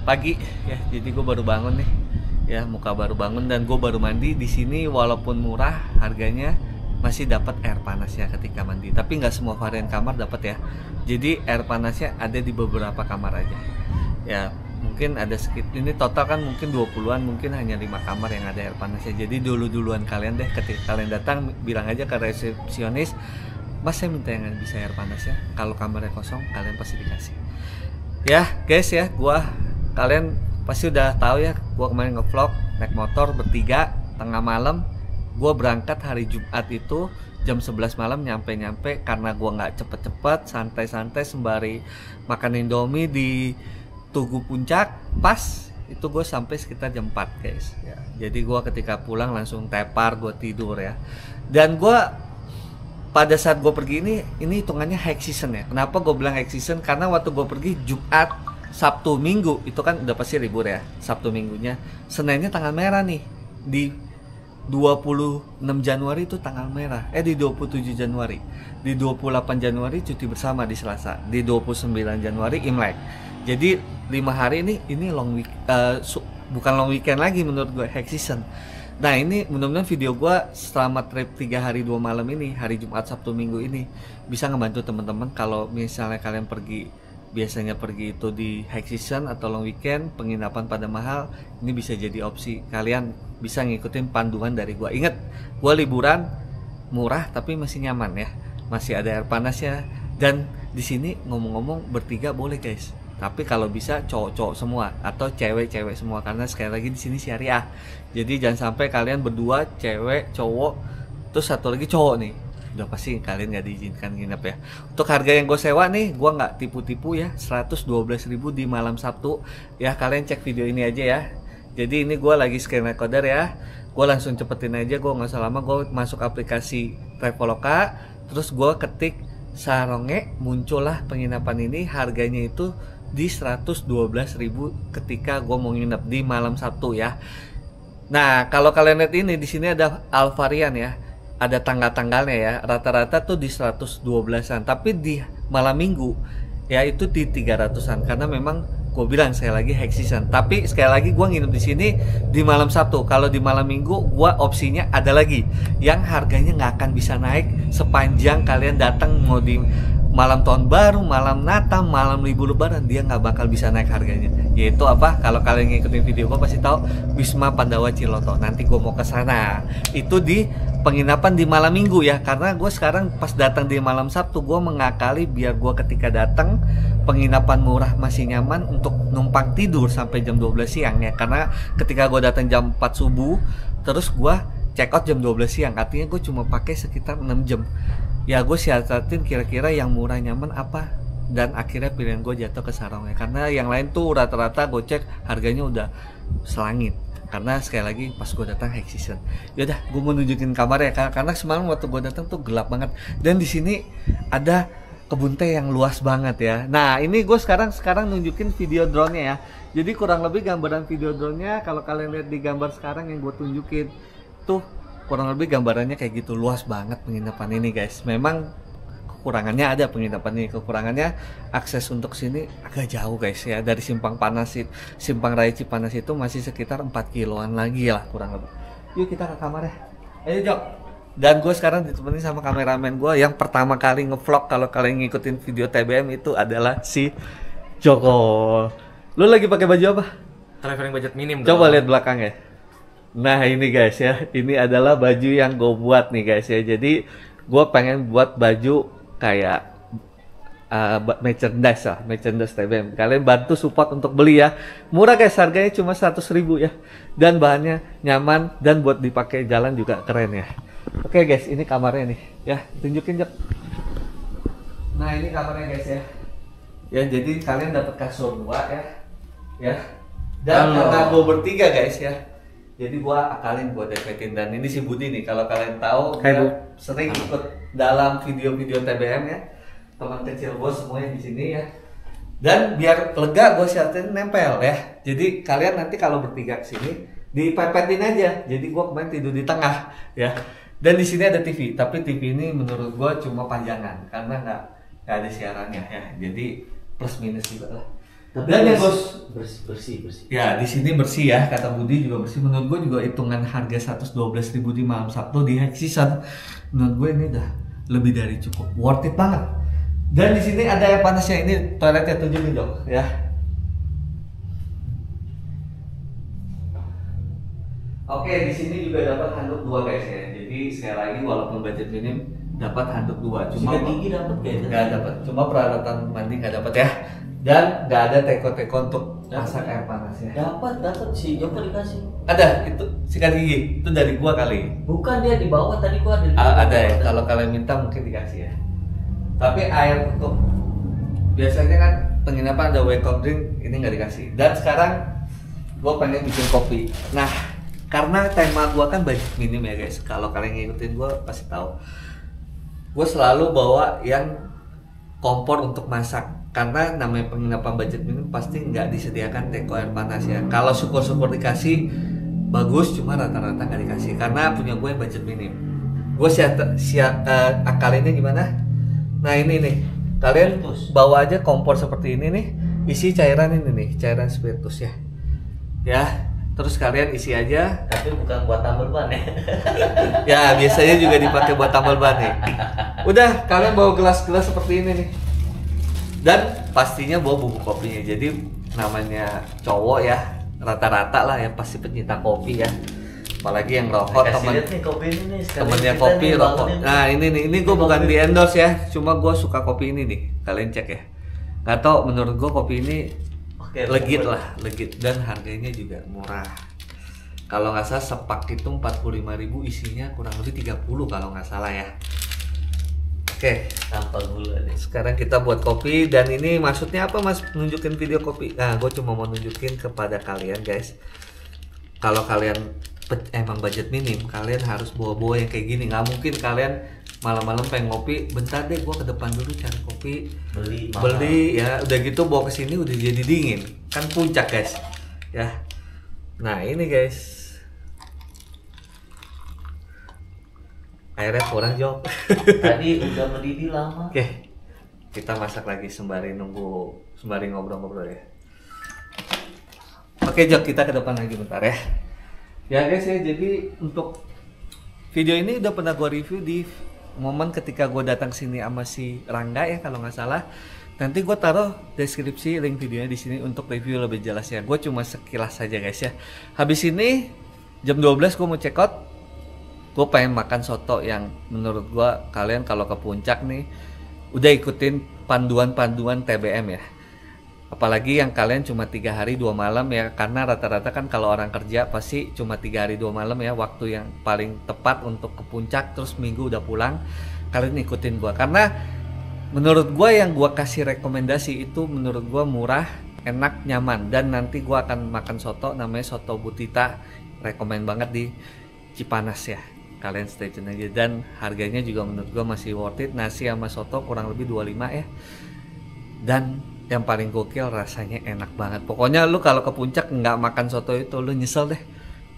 pagi ya, jadi gue baru bangun nih ya, muka baru bangun dan gue baru mandi di sini. Walaupun murah harganya, masih dapat air panasnya ketika mandi, tapi nggak semua varian kamar dapat ya. Jadi air panasnya ada di beberapa kamar aja ya. Mungkin ada sekitar, ini total kan mungkin 20-an, mungkin hanya 5 kamar yang ada air panasnya. Jadi duluan kalian deh, ketika kalian datang bilang aja ke resepsionis, Mas saya minta yang bisa air panasnya. Kalau kamarnya kosong kalian pasti dikasih. Ya guys ya, kalian pasti udah tahu ya, gua kemarin ngevlog naik motor bertiga tengah malam. Gua berangkat hari Jumat itu jam 11 malam nyampe karena gua nggak cepet-cepet, santai-santai sembari makan Indomie di Tugu Puncak. Pas itu gue sampai sekitar jam 4 guys ya. Jadi gue ketika pulang langsung tepar, gue tidur ya. Dan gue pada saat gue pergi ini hitungannya high season ya. Kenapa gue bilang high season? Karena waktu gue pergi Jumat, Sabtu, Minggu itu kan udah pasti libur ya. Sabtu Minggunya, Seninnya tanggal merah nih. Di 26 Januari itu tanggal merah. Di 27 Januari. Di 28 Januari cuti bersama di Selasa. Di 29 Januari Imlek. Jadi 5 hari ini long week, bukan long weekend lagi menurut gue, high season. Nah ini mudah-mudahan video gue selama trip 3 hari 2 malam ini, hari Jumat, Sabtu, Minggu ini bisa ngebantu teman-teman. Kalau misalnya kalian biasanya pergi itu di high season atau long weekend, penginapan pada mahal, ini bisa jadi opsi. Kalian bisa ngikutin panduan dari gue. Ingat, gue liburan murah tapi masih nyaman ya, masih ada air panasnya. Dan di sini ngomong-ngomong bertiga boleh guys. Tapi kalau bisa cowok-cowok semua atau cewek-cewek semua, karena sekali lagi di sini syariah. Jadi jangan sampai kalian berdua cewek, cowok, terus satu lagi cowok nih. Udah pasti kalian nggak diizinkan nginep ya. Untuk harga yang gue sewa nih, gue nggak tipu-tipu ya, 112.000 di malam Sabtu. Ya kalian cek video ini aja ya. Jadi ini gue lagi screen recorder ya. Gue langsung cepetin aja, gue nggak usah lama. Gue masuk aplikasi Traveloka, terus gue ketik Saronge, muncullah penginapan ini. Harganya itu di 112.000 ketika gue mau nginep di malam Sabtu ya. Nah kalau kalian lihat ini di sini ada Alvarian ya, ada tanggal-tanggalnya ya. Rata-rata tuh di 112-an, tapi di malam Minggu ya itu di 300-an, karena memang gue bilang saya lagi high season. Tapi sekali lagi gue nginep di sini di malam Sabtu. Kalau di malam Minggu gue opsinya ada lagi yang harganya nggak akan bisa naik sepanjang kalian datang mau di malam tahun baru, malam Natal, malam libur lebaran, dia nggak bakal bisa naik harganya. Yaitu apa? Kalau kalian ngikutin video gue pasti tahu, Wisma Pandawa Ciloto. Nanti gue mau ke sana. Itu di penginapan di malam Minggu ya. Karena gue sekarang pas datang di malam Sabtu, gue mengakali biar gue ketika datang penginapan murah masih nyaman untuk numpang tidur sampai jam 12 siang ya. Karena ketika gue datang jam 4 subuh, terus gue check out jam 12 siang. Artinya gue cuma pakai sekitar 6 jam. Ya gue siasatin kira-kira yang murah nyaman apa, dan akhirnya pilihan gue jatuh ke Saronge. Karena yang lain tuh rata-rata gue cek harganya udah selangit. karena sekali lagi pas gue datang high season. Yaudah, gue mau nunjukin kamar ya, karena semalam waktu gue datang tuh gelap banget. Dan di sini ada kebun teh yang luas banget ya. Nah ini gue sekarang nunjukin video drone-nya ya. Jadi kurang lebih gambaran video drone-nya kalau kalian lihat di gambar sekarang yang gue tunjukin tuh kurang lebih gambarannya kayak gitu, luas banget penginapan ini guys. Memang kekurangannya ada penginapan ini, kekurangannya akses untuk sini agak jauh guys ya, dari Simpang Raya Cipanas itu masih sekitar 4 kiloan lagi lah kurang lebih. Yuk kita ke kamar ya, ayo Jok. Dan gue sekarang ditemani sama kameramen gue yang pertama kali ngevlog, kalau kalian ngikutin video TBM itu adalah si Joko. Lu lagi pakai baju apa? Traveling budget minim. Coba lihat belakangnya. Nah ini guys ya, ini adalah baju yang gue buat nih guys ya. Jadi gue pengen buat baju kayak merchandise TBM. Kalian bantu support untuk beli ya. Murah guys, harganya cuma 100.000 ya. Dan bahannya nyaman dan buat dipakai jalan juga keren ya. Oke guys, ini kamarnya nih ya. Tunjukin Jok. Nah ini kamarnya guys ya. Ya jadi kalian dapat kasur 2 ya. Ya. Dan karena gue bertiga guys ya. Jadi gua akalin, gua deketin. Dan ini si Budi nih, kalau kalian tahu dia sering ikut dalam video-video TBM ya. Teman kecil gua semuanya di sini ya. Dan biar lega gua syaratnya nempel ya. Jadi kalian nanti kalau bertiga ke sini dipepetin aja. Jadi gua kemarin tidur di tengah ya. Dan di sini ada TV, tapi TV ini menurut gua cuma panjangan karena nggak ada siarannya ya. Jadi plus minus juga lah. Tapi dan yang bersih. Ya di sini bersih ya, kata Budi juga bersih. Menurut gue juga hitungan harga 112.000 di malam Sabtu di high season, menurut gue ini udah lebih dari cukup, worth it banget. Dan di sini ada air panasnya, ini toiletnya, tunjukin dong ya. Oke, di sini juga dapat handuk 2 guys ya. Jadi sekali lagi walaupun budget minim dapat handuk 2. Cuma sikat gigi dapat kayaknya. Nggak dapat, cuma peralatan mandi nggak dapat ya. Dan nggak ada teko-teko untuk masak air panas ya. Dapat sih, Joko dikasih. Ada, itu sikat gigi, itu dari gua kali. Bukan, dia di bawah tadi gua ada. Ada ya, kalau kalian minta mungkin dikasih ya. Tapi air untuk biasanya kan penginapan ada welcome drink, ini nggak dikasih. Dan sekarang gua pengen bikin kopi. Nah, karena tema gua kan budget minim ya guys. Kalau kalian ngikutin gua pasti tahu. Gua selalu bawa yang kompor untuk masak. Karena namanya penginapan budget minim pasti nggak disediakan teko air panas ya. Kalau syukur-syukur dikasih bagus, cuma rata-rata nggak dikasih karena punya gue budget minim. Gue akalinnya gimana? Nah ini nih, kalian bawa aja kompor seperti ini nih, isi cairan ini nih, cairan spiritus ya. Ya, terus kalian isi aja. Tapi bukan buat tambal ban ya. Ya biasanya juga dipakai buat tambal ban nih. Udah, kalian bawa gelas-gelas seperti ini nih. Dan pastinya bawa bubuk kopinya. Jadi namanya cowok ya, rata-rata lah yang pasti pencinta kopi ya. Apalagi yang rokok, temennya kopi rokok. Nah ini gue bukan di endorse ya, cuma gue suka kopi ini nih. Kalian cek ya. Gak tau, menurut gue kopi ini legit lah, legit, dan harganya juga murah. Kalau nggak salah sepak itu 45.000, isinya kurang lebih 30 kalau nggak salah ya. Oke, tanpa gula deh. Sekarang kita buat kopi. Dan ini maksudnya apa mas? Nunjukin video kopi. Nah, gue cuma mau nunjukin kepada kalian guys. Kalau kalian emang budget minim, kalian harus bawa-bawa yang kayak gini. Nggak mungkin kalian malam-malam pengen ngopi, bentar deh gue ke depan dulu cari kopi, beli ya. Udah gitu bawa ke sini udah jadi dingin. Kan puncak guys. Ya. Nah ini guys. Airnya kurang Jok. Tadi udah mendidih lama. Oke, kita masak lagi sembari ngobrol-ngobrol ya. Oke Jok, kita ke depan lagi bentar ya. Ya guys ya, jadi untuk video ini udah pernah gue review di momen ketika gue datang sini sama si Rangga ya kalau nggak salah. Nanti gue taruh deskripsi link videonya di sini untuk review lebih jelas ya. Gue cuma sekilas saja guys ya. Habis ini jam 12 gue mau check out. Gue pengen makan soto yang menurut gue kalian kalau ke puncak nih udah ikutin panduan-panduan TBM ya. Apalagi yang kalian cuma 3 hari 2 malam ya, karena rata-rata kan kalau orang kerja pasti cuma 3 hari 2 malam ya, waktu yang paling tepat untuk ke puncak, terus minggu udah pulang. Kalian ikutin gue karena menurut gue yang gue kasih rekomendasi itu menurut gue murah, enak, nyaman. Dan nanti gue akan makan soto namanya soto Butita rekomen banget di Cipanas ya. Kalian stay tune aja, dan harganya juga menurut gua masih worth it. Nasi sama soto kurang lebih 25 ya. Dan yang paling gokil rasanya enak banget. Pokoknya lu kalau ke puncak nggak makan soto itu lu nyesel deh.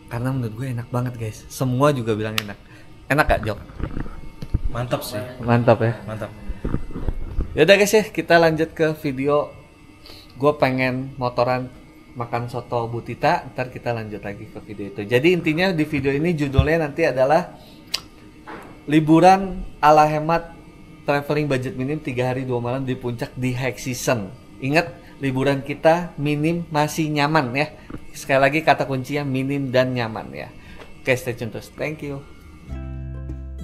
Karena menurut gue enak banget guys. Semua juga bilang enak. Enak gak Jok? Mantap sih. Mantap ya. Mantap. Yaudah guys ya, kita lanjut ke video. Gue pengen motoran makan soto Bu Tita, ntar kita lanjut lagi ke video itu. Jadi intinya di video ini judulnya nanti adalah liburan ala hemat traveling budget minim 3 hari 2 malam di puncak di high season. Ingat, liburan kita minim masih nyaman ya. Sekali lagi kata kuncinya minim dan nyaman ya. Oke, stay tune terus. Thank you.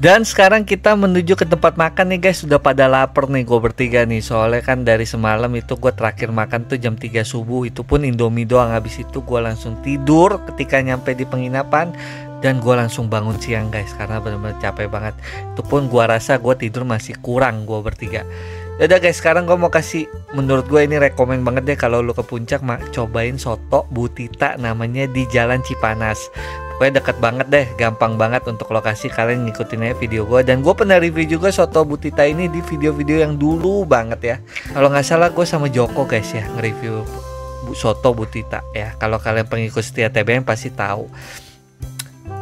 Dan sekarang kita menuju ke tempat makan nih guys. Sudah pada lapar nih gue bertiga nih. Soalnya kan dari semalam itu gue terakhir makan tuh jam 3 subuh. Itu pun Indomie doang. Habis itu gue langsung tidur ketika nyampe di penginapan. Dan gue langsung bangun siang guys. Karena benar-benar capek banget. Itu pun gue rasa gue tidur masih kurang gue bertiga. Yaudah guys, sekarang gue mau kasih, menurut gue ini rekomen banget deh kalau lu ke puncak cobain soto Bu Tita, namanya di Jalan Cipanas. Pokoknya deket banget deh, gampang banget untuk lokasi. Kalian ngikutin aja video gue. Dan gue pernah review juga soto Bu Tita ini di video-video yang dulu banget ya. Kalau nggak salah gue sama Joko guys ya nge-review soto Bu Tita ya. Kalau kalian pengikut setia TBM pasti tahu.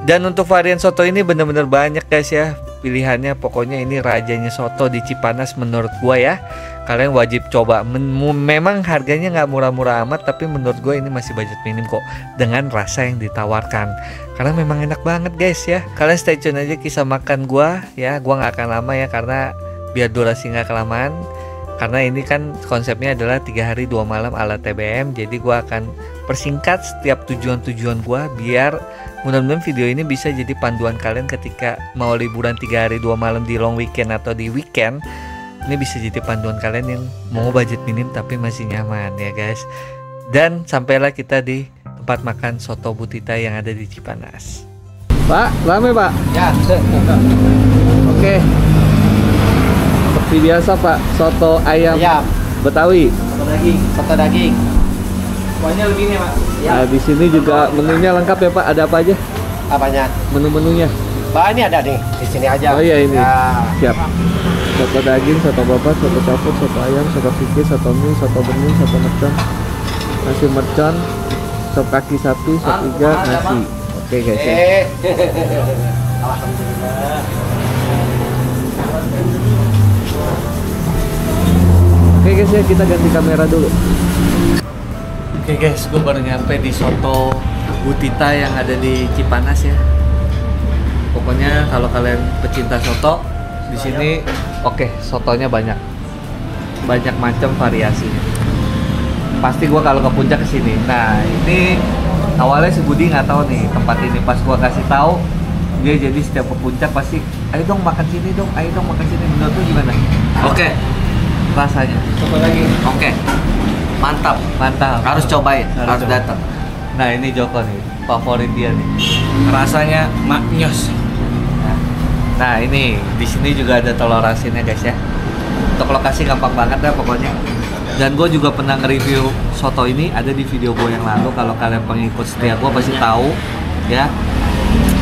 Dan untuk varian soto ini bener-bener banyak guys ya pilihannya. Pokoknya ini rajanya soto di Cipanas menurut gue ya. Kalian wajib coba. Memang harganya nggak murah-murah amat, tapi menurut gue ini masih budget minim kok, dengan rasa yang ditawarkan. Karena memang enak banget guys ya. Kalian stay tune aja kisah makan gue ya. Gue nggak akan lama ya, karena biar durasi nggak kelamaan. Karena ini kan konsepnya adalah 3 hari 2 malam ala TBM. Jadi gue akan persingkat setiap tujuan-tujuan gue, biar mudah-mudahan video ini bisa jadi panduan kalian ketika mau liburan 3 hari 2 malam di long weekend atau di weekend. Ini bisa jadi panduan kalian yang mau budget minim tapi masih nyaman ya guys. Dan sampailah kita di tempat makan soto Bu Tita yang ada di Cipanas. Pak, rame Pak? Ya. Oke. Seperti biasa Pak, soto ayam Betawi. Soto daging. Pokoknya begini Pak. Ya. Nah, di sini juga menunya lengkap ya Pak. Ada apa aja? Apanya? Menu-menunya. Pak, ini ada nih di sini aja. Oh iya ini. Ya. Siap. Soto daging, soto babat, soto campur, soto ayam, soto fikih, soto mie, soto bening, soto mercon, nasi mercon, sop kaki 1, sop 3, nasi. Oke guys ya. Alhamdulillah. Oke guys ya, kita ganti kamera dulu. Oke guys, gue baru nyampe di soto Bu Tita yang ada di Cipanas ya. Pokoknya kalau kalian pecinta soto, di sini oke, sotonya banyak macam variasinya. Pasti gua kalau ke puncak kesini. Nah ini awalnya si Budi nggak tahu nih tempat ini. Pas gua kasih tahu, dia jadi setiap ke puncak pasti, ayo dong makan sini dong, ayo dong makan sini. Menurut lu gimana? Oke, Rasanya? Soto daging. oke. Mantap. Harus cobain, harus coba. datang. Nah ini Joko nih, favorit dia nih. Rasanya maknyos. Nah ini di sini juga ada telur asinnya guys ya. Untuk lokasi gampang banget dah pokoknya. Dan gue juga pernah nge-review soto ini, ada di video gue yang lalu. Kalau kalian pengikut setia gue pasti tahu ya.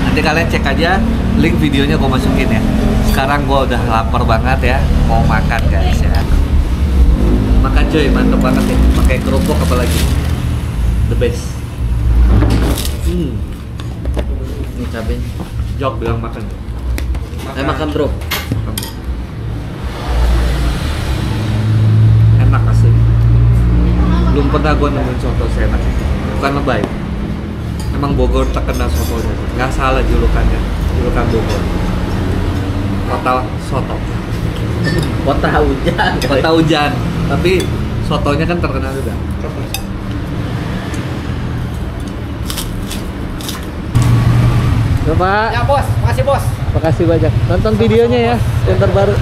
Nanti kalian cek aja link videonya gue masukin ya. Sekarang gue udah lapar banget ya, mau makan guys ya. Makan cuy, mantep banget ya. Pakai kerupuk apalagi, the best. Ini cabenya. Jok bilang makan. Saya makan bro. Enak asli. Belum pernah gue nemuin soto seenak itu. Bukan lebay. Emang Bogor terkenal sotonya. Nggak salah julukannya. Julukan Bogor. Kota soto. Kota hujan. Kota hujan. Tapi sotonya kan terkenal juga. Pak. Ya bos, makasih bos. Makasih banyak. Nonton videonya ya, yang terbaru.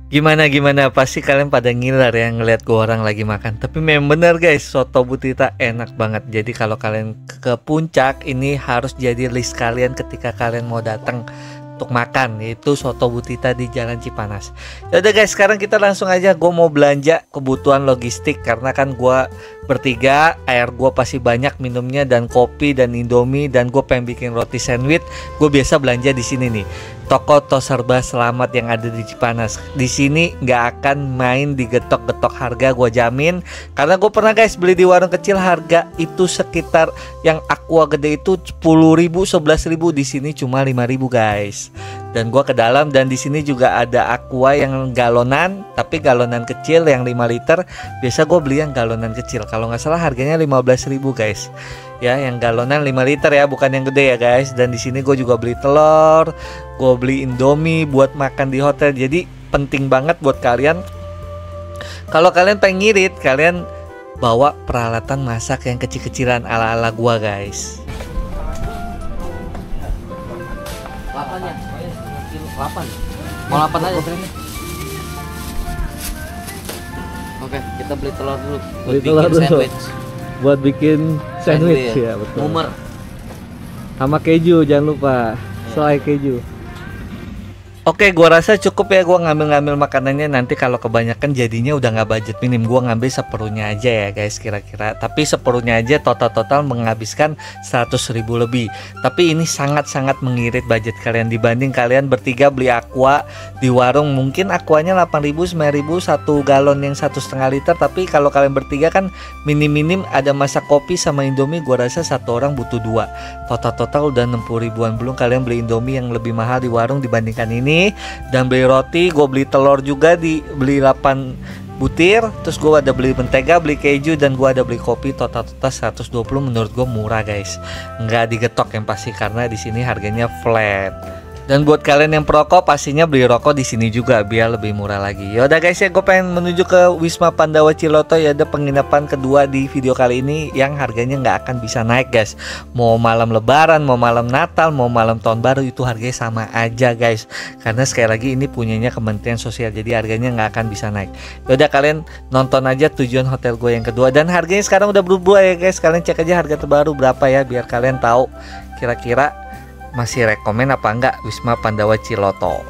Gimana pasti kalian pada ngiler ya ngeliat gua orang lagi makan. Tapi memang bener guys, soto Bu Tita enak banget. Jadi kalau kalian ke puncak ini harus jadi list kalian ketika kalian mau datang untuk makan, yaitu soto Butita di Jalan Cipanas. Yaudah guys, sekarang kita langsung aja. Gue mau belanja kebutuhan logistik karena kan gue bertiga, air gue pasti banyak minumnya, dan kopi dan indomie, dan gue pengen bikin roti sandwich. Gue biasa belanja di sini nih, toko Tos Serba Selamat yang ada di Cipanas. Di sini nggak akan main digetok-getok harga, gue jamin. Karena gue pernah guys beli di warung kecil, harga itu sekitar yang aqua gede itu 10.000, 11.000, di sini cuma 5.000 guys. Dan gua ke dalam, dan di sini juga ada aqua yang galonan, tapi galonan kecil yang 5 liter. Biasa gue beli yang galonan kecil, kalau nggak salah harganya 15.000 guys. Ya, yang galonan 5 liter ya, bukan yang gede ya guys. Dan di sini gue juga beli telur, gue beli indomie buat makan di hotel. Jadi penting banget buat kalian, kalau kalian pengen ngirit, kalian bawa peralatan masak yang kecil-kecilan ala-ala gua guys. 8 ya? 8. Mau 8 aja. Oke, kita beli telur dulu. Beli telur dulu. Sandwich. Buat bikin sandwich ya, betul. Mumer. Sama keju jangan lupa, selai keju. Oke, gua rasa cukup ya gua ngambil-ngambil makanannya. Nanti kalau kebanyakan jadinya udah nggak budget minim. Gua ngambil seperlunya aja ya guys kira-kira. Tapi seperlunya aja total menghabiskan 100.000 lebih. Tapi ini sangat-sangat mengirit budget kalian dibanding kalian bertiga beli aqua di warung. Mungkin aquanya 8.000, 9.000 satu galon yang 1,5 liter. Tapi kalau kalian bertiga kan minim-minim ada masak kopi sama indomie. Gua rasa satu orang butuh 2. Total udah 60 ribuan. Belum kalian beli indomie yang lebih mahal di warung dibandingkan ini. Dan beli roti, gue beli telur juga, beli 8 butir. Terus gue ada beli mentega, beli keju, dan gue ada beli kopi. Total 120. Menurut gue murah guys, nggak digetok yang pasti karena di sini harganya flat. Dan buat kalian yang perokok, pastinya beli rokok di sini juga biar lebih murah lagi. Yaudah guys ya, gue pengen menuju ke Wisma Pandawa Ciloto. Ya, ada penginapan kedua di video kali ini yang harganya nggak akan bisa naik guys. Mau malam Lebaran, mau malam Natal, mau malam Tahun Baru, itu harganya sama aja guys. Karena sekali lagi ini punyanya Kementerian Sosial, jadi harganya nggak akan bisa naik. Yaudah, kalian nonton aja tujuan hotel gue yang kedua, dan harganya sekarang udah berubah ya guys. Kalian cek aja harga terbaru berapa ya, biar kalian tahu kira-kira masih rekomen apa enggak Wisma Pandawa Ciloto.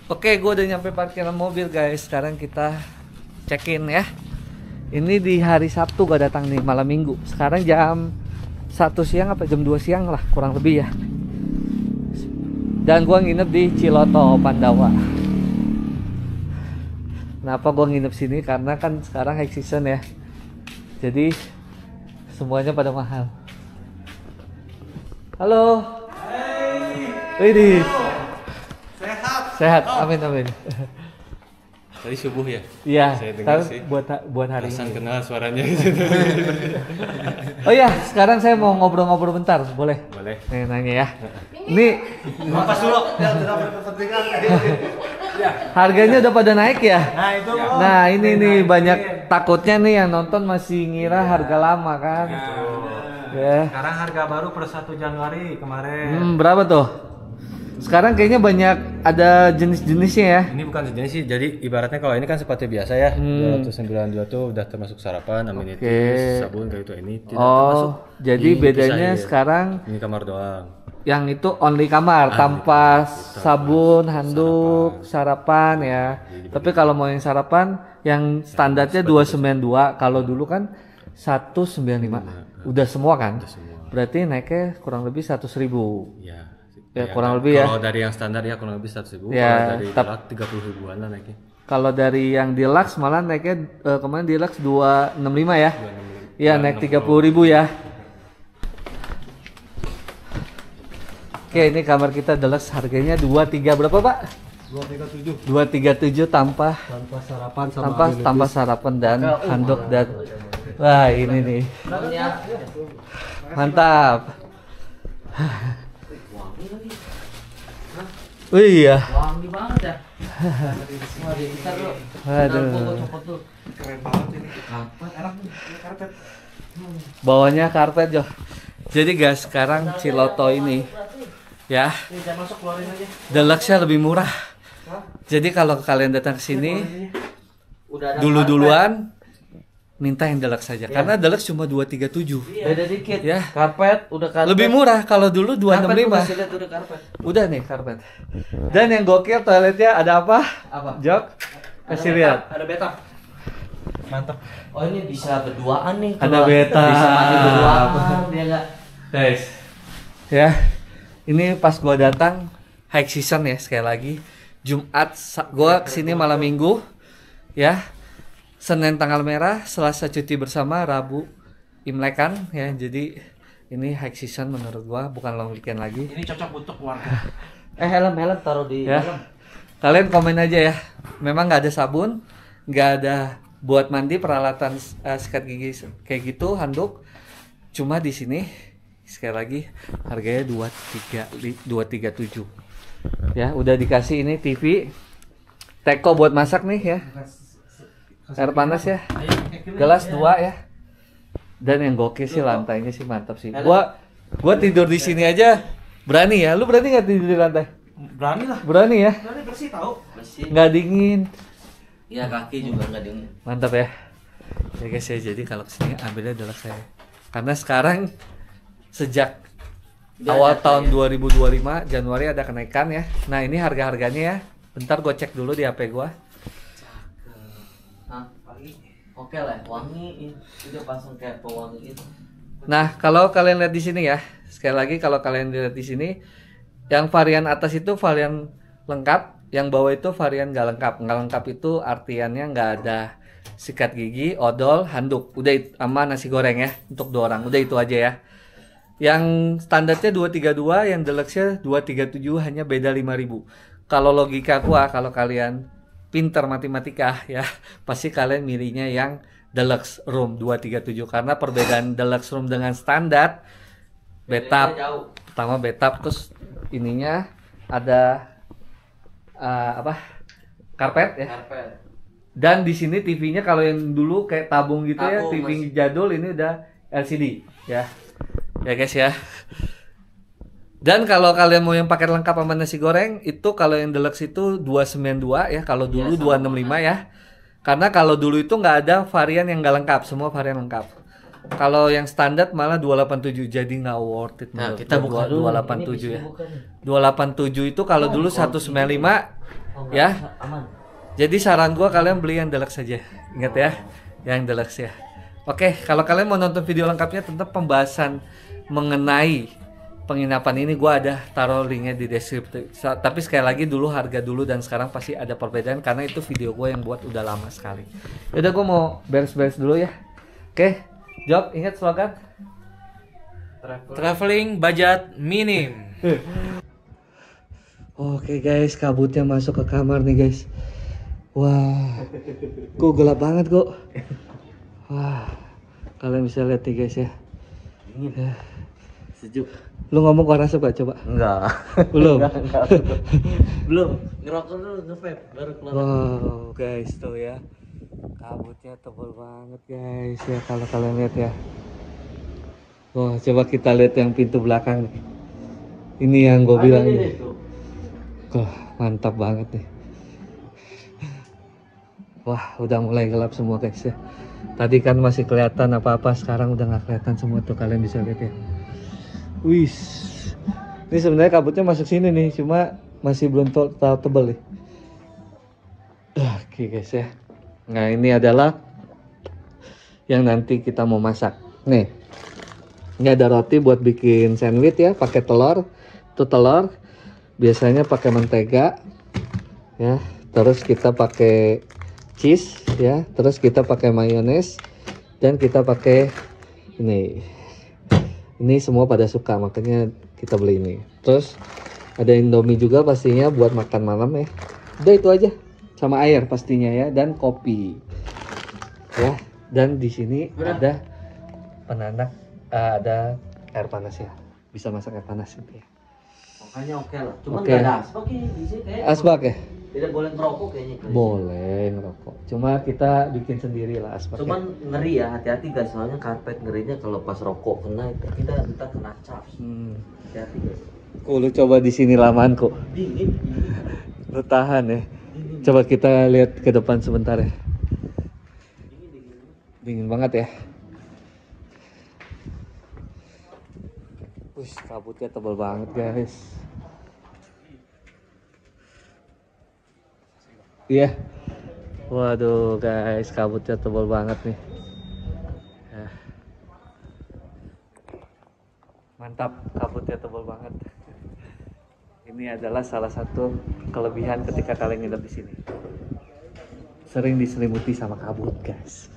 Oke, gue udah nyampe parkiran mobil guys. Sekarang kita check in ya. Ini di hari Sabtu gue datang nih, malam minggu. Sekarang jam 1 siang apa jam 2 siang lah kurang lebih ya. Dan gue nginep di Ciloto Pandawa. Kenapa gue nginep sini? Karena kan sekarang high season ya, jadi semuanya pada mahal. Halo. Hai. Sehat. Amin. Tadi subuh ya? Iya. Saya dengar sih. Buat hari Hasan ini. kenal suaranya. Oh ya, sekarang saya mau ngobrol-ngobrol bentar, boleh? Boleh. Nanya ya. Ini Mapas dulu. harganya udah pada naik ya? Nah itu. Nah ini nih banyak takutnya nih yang nonton masih ngira harga lama kan? Ya. Sekarang harga baru per 1 Januari kemarin. Berapa tuh? Sekarang kayaknya banyak ada jenis-jenisnya ya. Ini bukan sejenis sih. Jadi ibaratnya kalau ini kan sepatu biasa ya. 292 tuh udah termasuk sarapan, amenities, sabun kayak itu. Ini tidak termasuk. Jadi Ini bedanya pisah, ya. sekarang Ini kamar doang. yang itu only kamar tanpa sabun, handuk, sarapan ya. Tapi kalau mau yang sarapan yang standarnya 292, kalau dulu kan 195. Udah semua kan? Berarti naiknya kurang lebih 100.000. Ya, kurang lebih ya. Kalau dari yang standar ya kurang lebih 100.000. Ya, Kalau dari deluxe 30 ribuan lah naiknya. Kalau dari yang deluxe malah naiknya kemarin deluxe 265 ya. Iya, naik 30.000 ya. Oke, ini kamar kita deluxe harganya 23 berapa, Pak? 237 tanpa Sarapan tanpa sarapan dan handuk dan wah ini nih. Mantap. Oh iya. Wangi banget ya. Aduh. Keren banget ini. Karpet. Bawahnya karpet, Jo. Jadi guys, sekarang Ciloto ini ya, Jangan masuk, keluarin aja. deluxe-nya lebih murah. Jadi kalau kalian datang ke sini Udah ada duluan minta yang deluxe saja. Karena deluxe cuma 237. beda dikit. Ya. Karpet udah karpet. Lebih murah kalau dulu Karpet 265. kasih lihat udah karpet. Udah nih karpet. Dan yang gokil toiletnya ada apa? Apa? Jok, kasih lihat. Ada beta. Mantap. Oh ini bisa berduaan nih. Ada kalau beta. Bisa mandi berduaan dia enggak. Guys, ya ini pas gua datang high season ya sekali lagi. Jumat gua kesini malam minggu, ya. Senin tanggal merah, Selasa cuti bersama, Rabu Imlekan ya. Jadi ini high season menurut gua, bukan long weekend lagi. Ini cocok untuk keluarga. Helm taruh di Ya. helm. Kalian komen aja ya. Memang nggak ada sabun, nggak ada buat mandi, peralatan sikat gigi kayak gitu, handuk. Cuma di sini sekali lagi harganya 237. Ya, udah dikasih ini TV. Teko buat masak nih ya. Air panas ya. Gelas 2 ya. Dan yang gokil sih lantainya sih mantap sih. Gua tidur di sini aja berani ya. Lu berani nggak tidur di lantai? Berani lah. Berani ya. Berani bersih tahu. Bersih. Nggak dingin. Ya kaki juga enggak dingin. Mantap ya. Ya guys ya, jadi kalau kesini ambilnya adalah saya. Karena sekarang sejak awal tahun 2025 Januari ada kenaikan ya. Nah ini harga-harganya ya. Bentar gue cek dulu di HP gue. Hah? Oke lah, wangi. Udah pasang kayak pewangi gitu. Nah kalau kalian lihat di sini ya, sekali lagi kalau kalian lihat di sini, yang varian atas itu varian lengkap, yang bawah itu varian nggak lengkap. Nggak lengkap itu artiannya nggak ada sikat gigi, odol, handuk. Udah sama nasi goreng ya untuk 2 orang. Udah itu aja ya. Yang standarnya 232, yang deluxe-nya 237, hanya beda 5.000. Kalau logika gua, kalau kalian pinter matematika ya, pasti kalian milihnya yang deluxe room 237 karena perbedaan deluxe room dengan standar bathtub. Pertama bathtub, terus ininya ada karpet ya. Karpet. Dan di sini TV-nya kalau yang dulu kayak tabung gitu ya, Tabung, TV jadul, ini udah LCD ya. Ya guys ya. Dan kalau kalian mau yang paket lengkap sama nasi goreng, itu kalau yang deluxe itu 292 ya, kalau dulu 265 ya. Karena kalau dulu itu nggak ada varian yang nggak lengkap, semua varian lengkap. Kalau yang standar malah 287, jadi nggak worth it. Nah, menurut kita gua. buka dulu. 287 ya. 287 itu kalau dulu 195 ya. Aman. Jadi saran gua kalian beli yang deluxe saja. Ingat ya, yang deluxe ya. Oke, kalau kalian mau nonton video lengkapnya tentang pembahasan mengenai penginapan ini, gua ada taruh linknya di deskripsi. Tapi sekali lagi dulu harga dulu dan sekarang pasti ada perbedaan karena itu video gua yang buat udah lama sekali. Yaudah gua mau beres-beres dulu ya. Oke, Jok, ingat slogan? Traveling budget minim. Oke guys, kabutnya masuk ke kamar nih guys. Wah, kok gelap banget kok. Wah, kalian bisa lihat nih guys ya. Dingin. Sejuk. Lu ngomong ke orang gak coba? Enggak. Belum. Belum. Ngerokok dulu, nge-vape baru keluar. Wow guys tuh ya, kabutnya tebal banget guys ya kalau kalian lihat ya. Wah coba kita lihat yang pintu belakang nih. Ini yang gue bilang nih. Wah mantap banget nih. Wah udah mulai gelap semua guys ya. Tadi kan masih kelihatan apa-apa, sekarang udah nggak kelihatan semua tuh, kalian bisa lihat ya. Wih, ini sebenarnya kabutnya masuk sini nih, cuma masih belum terlalu tebal nih. Oke guys ya. Nah ini adalah yang nanti kita mau masak. Nih, ini ada roti buat bikin sandwich ya, pakai telur. Itu telur, biasanya pakai mentega, ya. Terus kita pakai cheese, ya. Terus kita pakai mayones, dan kita pakai ini. Ini semua pada suka, makanya kita beli ini. Terus ada Indomie juga pastinya buat makan malam ya. Udah itu aja. Sama air pastinya ya, dan kopi. Ya, dan di sini ada penanak, ada air panas ya. Bisa masak air panas gitu ya. Makanya oke lah. Cuman Oke. nggak ada asbak ini di sini kayak. Asbak ya? Tidak boleh ngerokok kayaknya. Boleh ngerokok. Cuma kita bikin sendiri lah asbak. Cuman ngeri ya, hati-hati guys, soalnya karpet ngerinya kalau pas rokok kena itu kita kena cap. Hati-hati guys. Lu coba di sini lamaan kok. Dingin. Lu tahan ya. Coba kita lihat ke depan sebentar ya. Dingin banget ya. Wih, kabutnya tebal banget guys. Iya. Waduh guys, kabutnya tebal banget nih. Ya. Mantap, kabutnya tebal banget. Ini adalah salah satu kelebihan ketika kalian nginep di sini. Sering diselimuti sama kabut guys.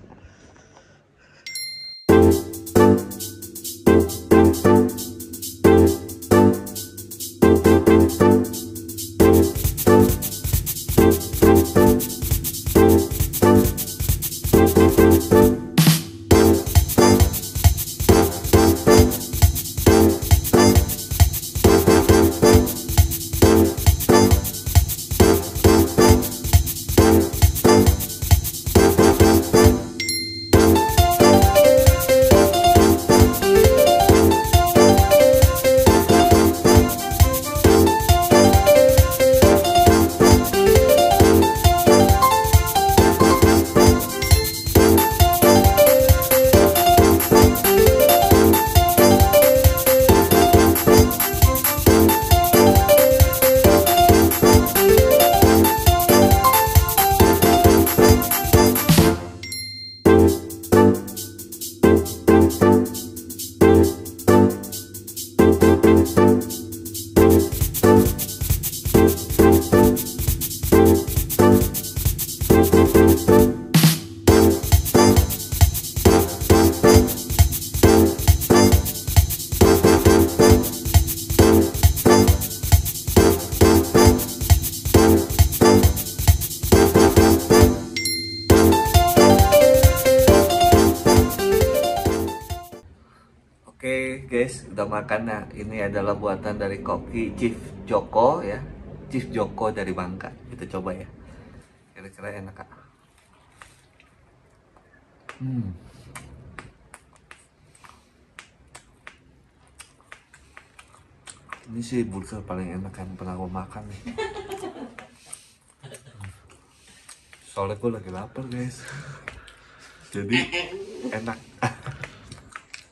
Oke guys, udah makan. Nah, ini adalah buatan dari koki Chief Joko ya. Chief Joko dari Bangka. Kita coba ya. Kira-kira enak kak. Ini sih burger paling enak yang pernah gue makan nih. Soalnya gue lagi lapar guys. Jadi enak.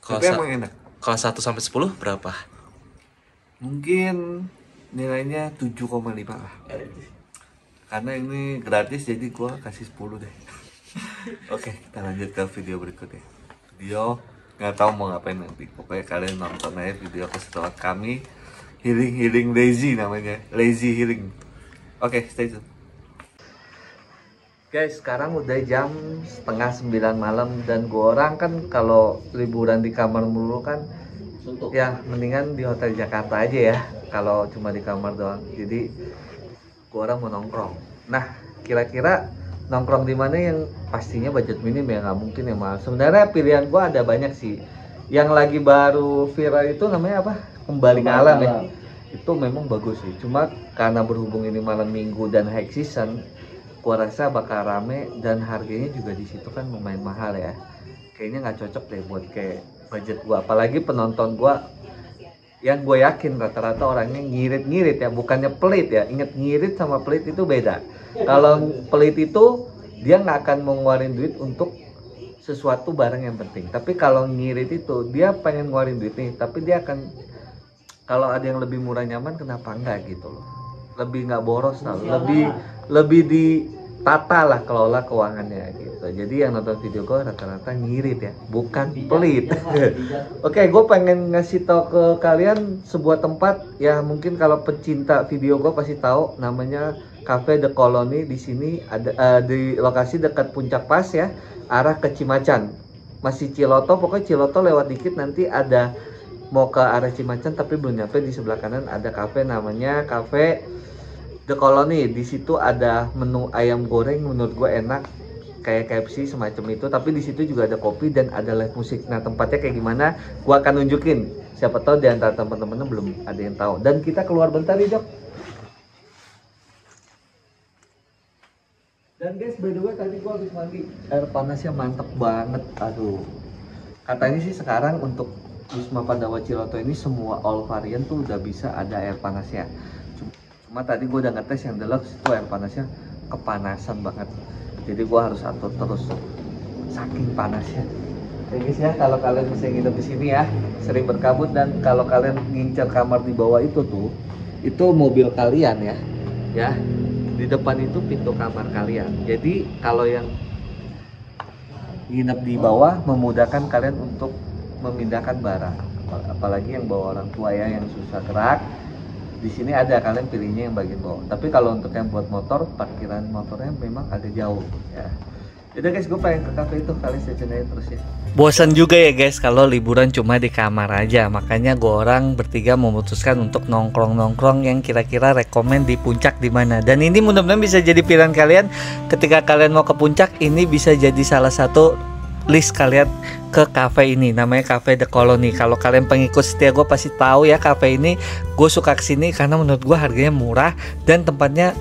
Tapi emang enak. Kalau 1 sampai 10 berapa? Mungkin nilainya 7,5 lah. Karena ini gratis jadi gua kasih 10 deh. Oke, kita lanjut ke video berikutnya. Video nggak tahu mau ngapain nanti. Pokoknya kalian nonton aja video keseruan kami. Healing lazy namanya. Lazy healing. Oke, stay tune. Guys, sekarang udah jam 8:30 malam dan gua orang kan kalau liburan di kamar mulu kan Suntuk. ya mendingan di hotel Jakarta aja ya kalau cuma di kamar doang. Jadi gua orang mau nongkrong. Nah, kira-kira nongkrong di mana yang pastinya budget minim ya, nggak mungkin yang mahal. Sebenarnya pilihan gua ada banyak sih. Yang lagi baru viral itu namanya apa? Kembali ke Alam ya. Itu memang bagus sih. Cuma karena berhubung ini malam minggu dan high season, gua rasa bakal rame dan harganya juga di situ kan lumayan mahal ya. Kayaknya nggak cocok deh buat kayak budget gua. Apalagi penonton gua yang gue yakin rata-rata orangnya ngirit-ngirit ya, bukannya pelit ya. Ingat, ngirit sama pelit itu beda. Kalau pelit itu dia nggak akan mengeluarin duit untuk sesuatu barang yang penting. Tapi kalau ngirit itu dia pengen ngeluarin duit nih, tapi dia akan, kalau ada yang lebih murah nyaman kenapa enggak gitu loh. Lebih nggak boros tau, lebih ditata lah kelola keuangannya gitu. Jadi yang nonton video gue rata-rata ngirit ya, bukan pelit. Oke, gue pengen ngasih tau ke kalian sebuah tempat ya, mungkin kalau pecinta video gue pasti tahu, namanya Cafe The Colony. Di sini ada di lokasi dekat Puncak Pas ya, arah ke Cimacan. Masih Ciloto, pokoknya Ciloto lewat dikit nanti ada mau ke arah Cimacan tapi belum nyampe. Di sebelah kanan ada cafe namanya Cafe The Colony. Di situ ada menu ayam goreng, menurut gue enak kayak KFC semacam itu. Tapi di situ juga ada kopi dan ada live musik. Nah, tempatnya kayak gimana? Gue akan nunjukin. Siapa tahu di antara teman-teman belum ada yang tahu. Dan kita keluar bentar nih, Dok. Dan guys, by the way tadi gue habis mandi. Air panasnya mantep banget. Aduh. Katanya sih sekarang untuk Wisma Pandawa Ciloto ini semua all varian tuh udah bisa ada air panasnya. Cuma tadi gue udah ngetes yang deluxe itu air panasnya kepanasan banget. Jadi gue harus atur terus. saking panasnya. Ya guys ya, kalau kalian bisa nginep di sini ya, sering berkabut, dan kalau kalian ngincar kamar di bawah itu tuh, itu mobil kalian ya. Ya, di depan itu pintu kamar kalian. Jadi kalau yang nginep di bawah memudahkan kalian untuk memindahkan barang. Apalagi yang bawa orang tua ya, yang susah gerak. Di sini ada, kalian pilihnya yang bagian bawah. Tapi kalau untuk yang buat motor, parkiran motornya memang agak jauh ya. Yaudah guys, gue pengen ke cafe itu, kalian stay tune aja terus ya. Bosan juga ya guys kalau liburan cuma di kamar aja. Makanya gue orang bertiga memutuskan untuk nongkrong-nongkrong yang kira-kira rekomen di puncak di mana. Dan ini mudah-mudahan bisa jadi pilihan kalian ketika kalian mau ke puncak. Ini bisa jadi salah satu list kalian ke cafe ini, namanya Cafe The Colony. Kalau kalian pengikut setia gue pasti tahu ya, cafe ini gue suka kesini karena menurut gue harganya murah dan tempatnya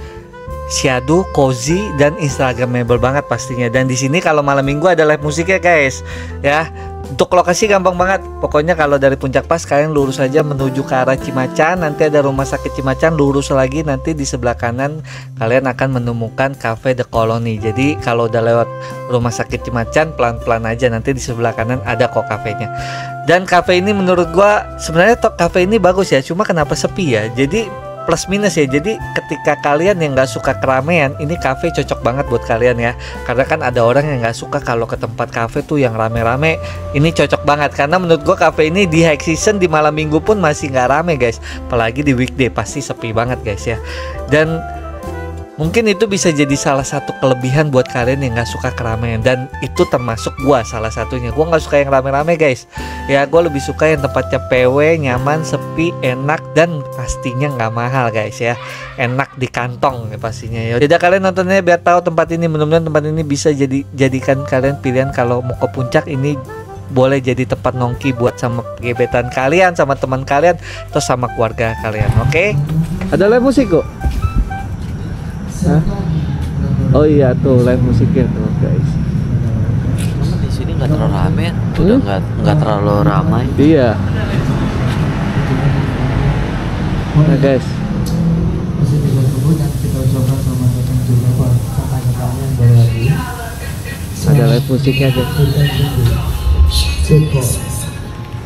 syadu, cozy, dan instagramable banget pastinya. Dan di sini kalau malam minggu ada live musiknya guys ya. Untuk lokasi gampang banget, pokoknya kalau dari Puncak Pas kalian lurus aja menuju ke arah Cimacan, nanti ada rumah sakit Cimacan, lurus lagi nanti di sebelah kanan kalian akan menemukan Cafe The Colony. Jadi kalau udah lewat rumah sakit Cimacan, pelan-pelan aja, nanti di sebelah kanan ada kok kafenya. Dan cafe ini menurut gua sebenarnya cafe ini bagus ya, cuma kenapa sepi ya, jadi plus minus ya. Jadi ketika kalian yang nggak suka keramaian, ini cafe cocok banget buat kalian ya, karena kan ada orang yang nggak suka kalau ke tempat cafe tuh yang rame-rame. Ini cocok banget karena menurut gua cafe ini di high season, di malam minggu pun masih nggak rame guys, apalagi di weekday pasti sepi banget guys ya. Dan mungkin itu bisa jadi salah satu kelebihan buat kalian yang nggak suka keramaian, dan itu termasuk gua salah satunya. Gua nggak suka yang rame-rame guys ya, gua lebih suka yang tempatnya PW, nyaman, sepi, enak, dan pastinya nggak mahal guys ya, enak di kantong ya pastinya ya. Jadi kalian nontonnya biar tahu tempat ini, mudah-mudahan tempat ini bisa jadikan kalian pilihan kalau mau ke puncak. Ini boleh jadi tempat nongki buat sama gebetan kalian, sama teman kalian, atau sama keluarga kalian. Oke? Ada live musik kok. Hah? Oh iya tuh live musiknya tuh guys. Di sini nggak terlalu rame, udah nggak terlalu ramai. Iya. Nah guys, ada live musiknya guys.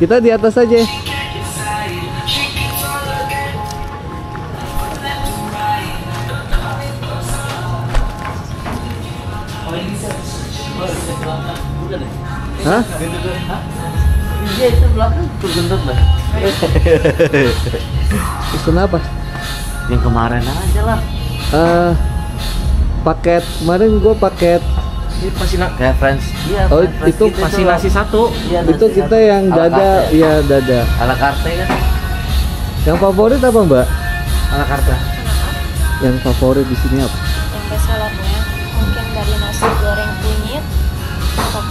Kita di atas aja. Hah? Iya itu belakang tuh gendut lah. Pesen apa? Yang kemarin aja lah. Paket kemarin gue paket. Ini pasti Kayak Friends. Iya. Oh Friends itu gitu pasti tuh. nasi satu. Iya, itu nasi kita satu. yang Ala dada, carte. ya dada. Ala carte kan? Yang favorit apa mbak? Ala karta. Yang favorit di sini apa? Yang best sellernya mungkin dari nasi goreng kunyit atau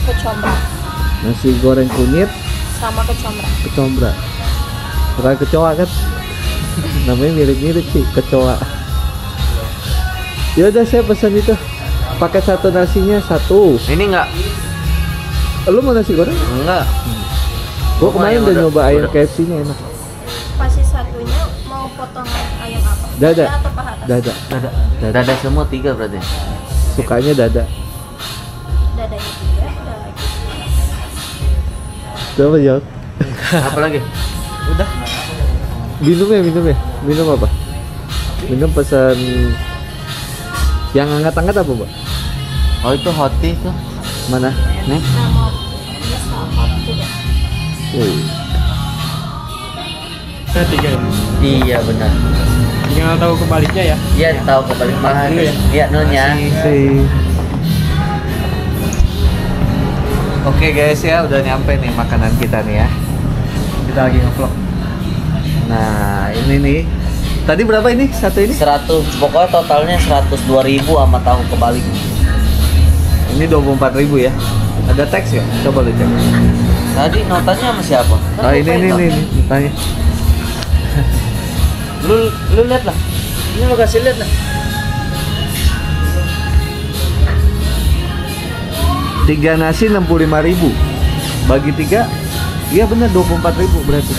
kecombrang Nasi goreng kunyit, sama kecombrang. kecombrang. Bukan kecoa kan? Namanya mirip-mirip sih, kecoa. Ya udah saya pesan itu. Pakai satu nasinya satu. Ini enggak. Lu mau nasi goreng? Enggak. Gua kemarin yang udah udah- nyoba ayam udah. KFC-nya enak. Pasti satunya mau potongan ayam apa? Dada. Atau paha atas? Dada. Dada semua 3 berarti. Sukanya dada. Dadanya 3, ada lagi. Coba jawab. Apa lagi? Udah. Minum ya. Minum apa? Minum pesan yang hangat-hangat apa, Mbak? Oh itu hot tea tuh. Mana? Nih. Sama bisa hot juga. Tiga ini. Iya benar. Tinggal tahu kebaliknya ya. Iya tahu kebalik mahal. Dulu ya? Iya nolnya. Oke guys ya, udah nyampe nih makanan kita nih ya. Kita lagi nge-vlog. Nah, ini nih. Tadi berapa ini? Satu ini? 100 pokoknya totalnya 102.000 sama tahu kebalik. Ini 24.000 ya. Ada teks ya? Coba lu cek. Tadi notanya sama siapa? Kan Oh, gua ini pengen nih tanya. Lu lihat lah. Ini lu kasih lihat lah. 3 nasi 65.000. Bagi 3, iya bener 24.000 berarti.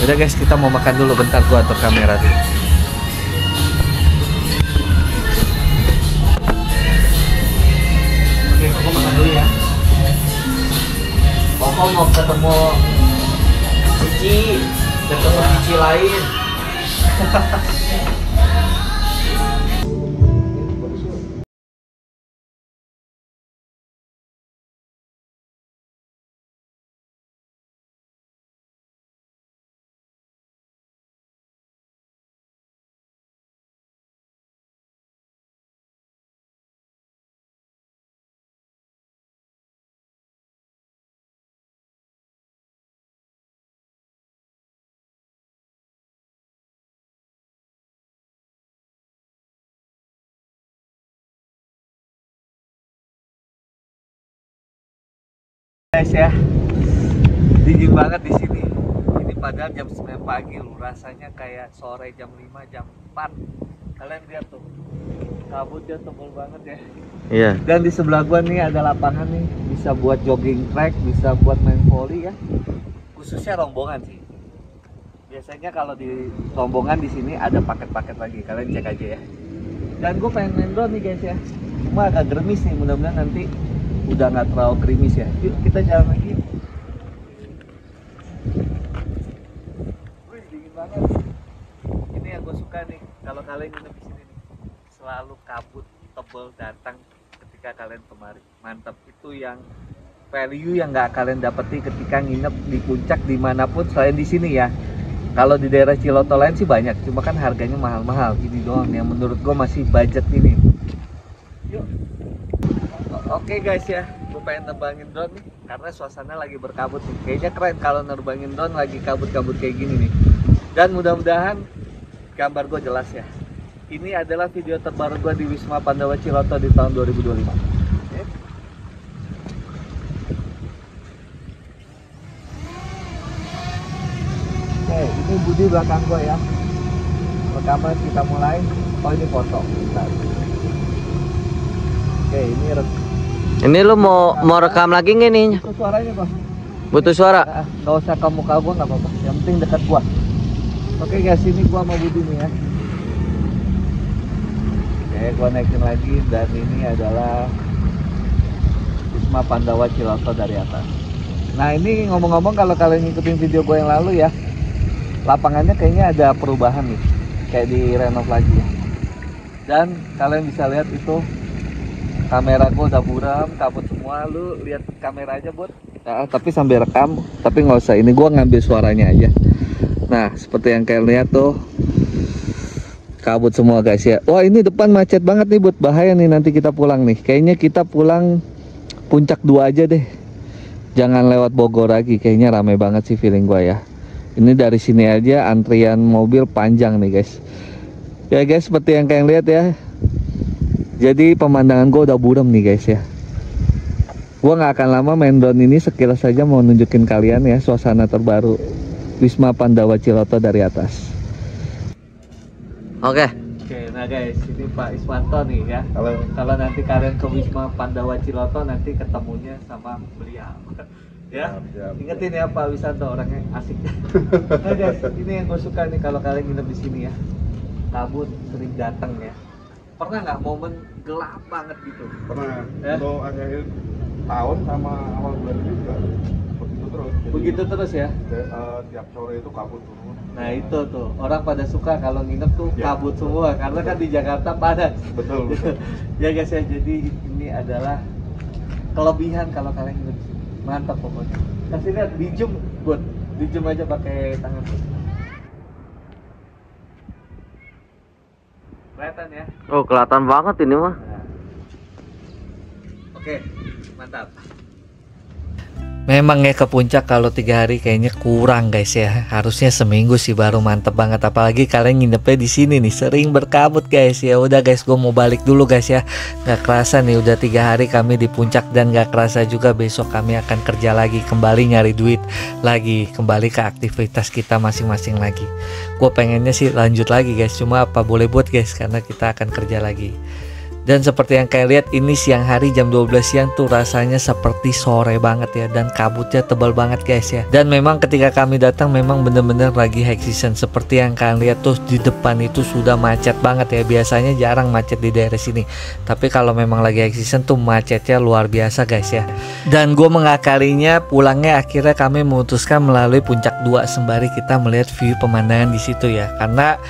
Udah guys, kita mau makan dulu, bentar gua atur kamera dulu. Kok mau ketemu Cici, ketemu Cici lain. Guys ya, dingin banget di sini. Ini padahal jam 9 pagi loh, rasanya kayak sore jam 5, jam 4. Kalian lihat tuh, kabutnya tebal banget ya. Iya. Dan di sebelah gua nih ada lapangan nih, bisa buat jogging track, bisa buat main volley ya. Khususnya rombongan sih. Biasanya kalau di rombongan di sini ada paket-paket lagi, kalian cek aja ya. Dan gue pengen main drone nih guys ya. Cuma agak gerimis nih, mudah-mudahan nanti udah nggak terlalu gerimis ya. Yuk kita jalan lagi. Wih, dingin banget. Ini yang gue suka nih, kalau kalian nginep di sini nih, selalu kabut tebel datang ketika kalian kemari. Mantap, itu yang value yang nggak kalian dapeti ketika nginep di puncak dimanapun selain di sini ya. Kalau di daerah Ciloto lain sih banyak, cuma kan harganya mahal-mahal. Ini doang yang menurut gue masih budget ini. Yuk. Oke guys ya, gue pengen nerbangin drone nih karena suasana lagi berkabut nih. Kayaknya keren kalau nerbangin drone lagi kabut-kabut kayak gini nih. Dan mudah-mudahan gambar gue jelas ya. Ini adalah video terbaru gue di Wisma Pandawa Ciloto di tahun 2025. Oke, ini Budi belakang gue ya. Rekaman kita mulai. Oh ini foto. Bentar. Oke, ini Ini lu mau rekam lagi nggak nih? butuh suaranya kok. Butuh suara? Gak usah ke muka gua nggak apa-apa. Yang penting dekat gua. Oke guys, ini gua sama Budi nih ya. Oke, gua naikin lagi dan ini adalah Wisma Pandawa Ciloto dari atas. Nah ini ngomong-ngomong kalau kalian ngikutin video gua yang lalu ya, lapangannya kayaknya ada perubahan nih, kayak direnov lagi ya. Dan kalian bisa lihat itu kamera gua udah buram, kabut semua. Lu lihat kamera aja buat. Nah, tapi sambil rekam, tapi nggak usah. Ini gua ngambil suaranya aja. Nah, seperti yang kalian lihat tuh, kabut semua guys ya. Wah ini depan macet banget nih buat, bahaya nih nanti kita pulang nih. Kayaknya kita pulang Puncak 2 aja deh. Jangan lewat Bogor lagi, kayaknya ramai banget sih feeling gua ya. Ini dari sini aja antrian mobil panjang nih guys. Ya guys, seperti yang kalian lihat ya. Jadi pemandangan gue udah buram nih guys ya. Gue gak akan lama main drone ini, sekilas saja mau nunjukin kalian ya suasana terbaru Wisma Pandawa Ciloto dari atas. Oke. Oke, nah guys, ini Pak Iswanto nih ya. Kalau nanti kalian ke Wisma Pandawa Ciloto nanti ketemunya sama beliau. Ya, ingetin ya Pak Wiswanto, orangnya asik. Nah guys, ini yang gue suka nih kalau kalian nginep di sini ya. Kabut sering datang ya. Pernah nggak momen gelap banget gitu? Pernah. Ya? Untuk akhir tahun sama awal bulan ini juga begitu terus. Jadi, Begitu terus ya? tiap sore itu kabut turun. Nah itu tuh, orang pada suka kalau nginep tuh Ya. kabut semua. Karena kan di Jakarta panas. Betul. Ya guys ya, jadi ini adalah kelebihan kalau kalian nginep di sini. Mantap pokoknya. Kasih lihat di zoom, buat di zoom aja pakai tangan. Kelihatan ya? Oh kelihatan banget ini mah. Nah. Oke, mantap. Memang ya ke puncak kalau 3 hari kayaknya kurang guys ya. Harusnya seminggu sih baru mantep banget. Apalagi kalian nginepnya di sini nih, sering berkabut guys. Ya udah guys, gue mau balik dulu guys ya. Gak kerasa nih udah 3 hari kami di puncak dan gak kerasa juga besok kami akan kerja lagi, kembali nyari duit lagi, kembali ke aktivitas kita masing-masing lagi. Gue pengennya sih lanjut lagi guys, cuma apa boleh buat guys, karena kita akan kerja lagi. Dan seperti yang kalian lihat, ini siang hari jam 12 siang tuh rasanya seperti sore banget ya. Dan kabutnya tebal banget guys ya. Dan memang ketika kami datang memang bener-bener lagi high season. Seperti yang kalian lihat tuh di depan itu sudah macet banget ya. Biasanya jarang macet di daerah sini, tapi kalau memang lagi high season tuh macetnya luar biasa guys ya. Dan gue mengakalinya pulangnya akhirnya kami memutuskan melalui Puncak 2 sembari kita melihat view pemandangan di situ ya. Karena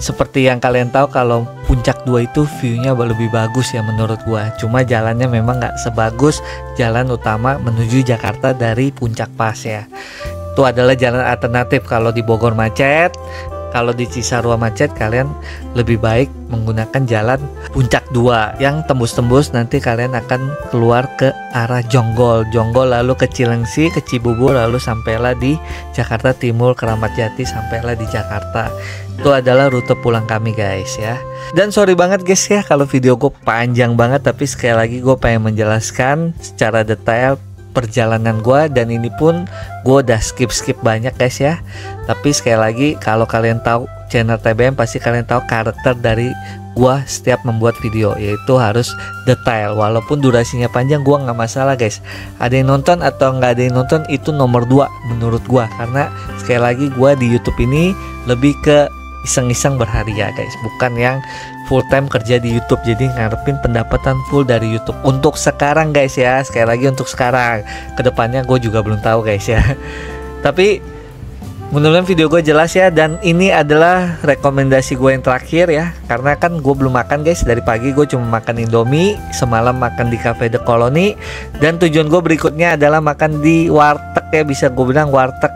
seperti yang kalian tahu kalau Puncak 2 itu view-nya lebih bagus ya menurut gua. Cuma jalannya memang nggak sebagus jalan utama menuju Jakarta dari Puncak Pas ya. Itu adalah jalan alternatif kalau di Bogor macet. Kalau di Cisarua macet, kalian lebih baik menggunakan jalan Puncak 2 yang tembus-tembus nanti kalian akan keluar ke arah Jonggol lalu ke Cilengsi, ke Cibubur, lalu sampailah di Jakarta Timur, Keramat Jati, sampailah di Jakarta. Itu adalah rute pulang kami guys ya. Dan sorry banget guys ya kalau video gue panjang banget, tapi sekali lagi gue pengen menjelaskan secara detail perjalanan gue, dan ini pun gue udah skip banyak guys ya. Tapi sekali lagi kalau kalian tahu channel TBM pasti kalian tahu karakter dari gue setiap membuat video, yaitu harus detail. Walaupun durasinya panjang gue nggak masalah guys. Ada yang nonton atau nggak ada yang nonton itu nomor 2 menurut gue, karena sekali lagi gue di YouTube ini lebih ke iseng-iseng berharian guys, bukan yang full time kerja di YouTube, jadi ngarepin pendapatan full dari YouTube untuk sekarang guys ya. Sekali lagi untuk sekarang, kedepannya gue juga belum tahu guys ya. Tapi mudah-mudahan video gue jelas ya. Dan ini adalah rekomendasi gue yang terakhir ya, karena kan gue belum makan guys. Dari pagi gue cuma makan Indomie, semalam makan di Cafe The Colony, dan tujuan gue berikutnya adalah makan di warteg ya, bisa gue bilang warteg.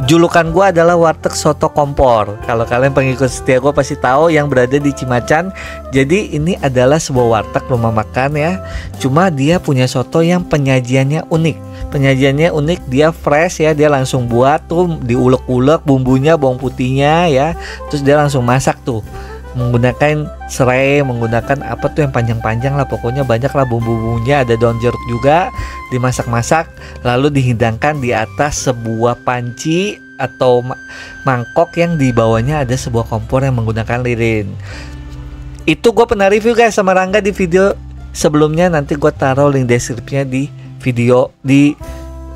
Julukan gue adalah warteg soto kompor. Kalau kalian pengikut setia gue pasti tahu, yang berada di Cimacan. Jadi ini adalah sebuah warteg rumah makan ya. Cuma dia punya soto yang penyajiannya unik. Penyajiannya unik, dia fresh ya. Dia langsung buat tuh, diulek-ulek bumbunya, bawang putihnya ya. Terus dia langsung masak tuh, menggunakan serai, menggunakan apa tuh yang panjang-panjang lah, pokoknya banyak lah bumbu-bumbunya. Ada daun jeruk juga, dimasak-masak lalu dihidangkan di atas sebuah panci atau mangkok yang di bawahnya ada sebuah kompor yang menggunakan lilin. Itu gue pernah review guys sama Rangga di video sebelumnya, nanti gue taruh link deskripsinya di video di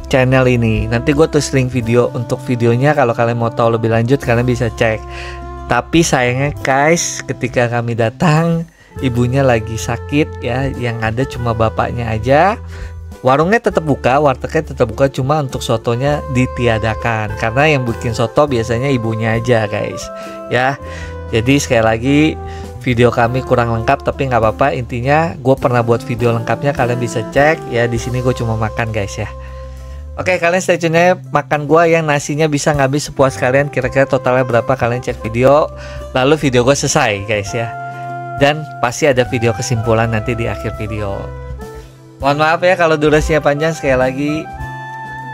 channel ini. Nanti gue tulis link video untuk videonya, kalau kalian mau tahu lebih lanjut kalian bisa cek. Tapi sayangnya guys, ketika kami datang ibunya lagi sakit ya, yang ada cuma bapaknya aja. Warungnya tetap buka, wartegnya tetap buka, cuma untuk sotonya ditiadakan karena yang bikin soto biasanya ibunya aja guys ya. Jadi sekali lagi video kami kurang lengkap, tapi nggak apa-apa, intinya gue pernah buat video lengkapnya, kalian bisa cek ya. Di sini gue cuma makan guys ya. Oke, kalian stay tune nya makan gua yang nasinya bisa ngabis sepuas kalian. Kira-kira totalnya berapa, kalian cek video, lalu video gue selesai guys ya. Dan pasti ada video kesimpulan nanti di akhir video. Mohon maaf ya kalau durasinya panjang. Sekali lagi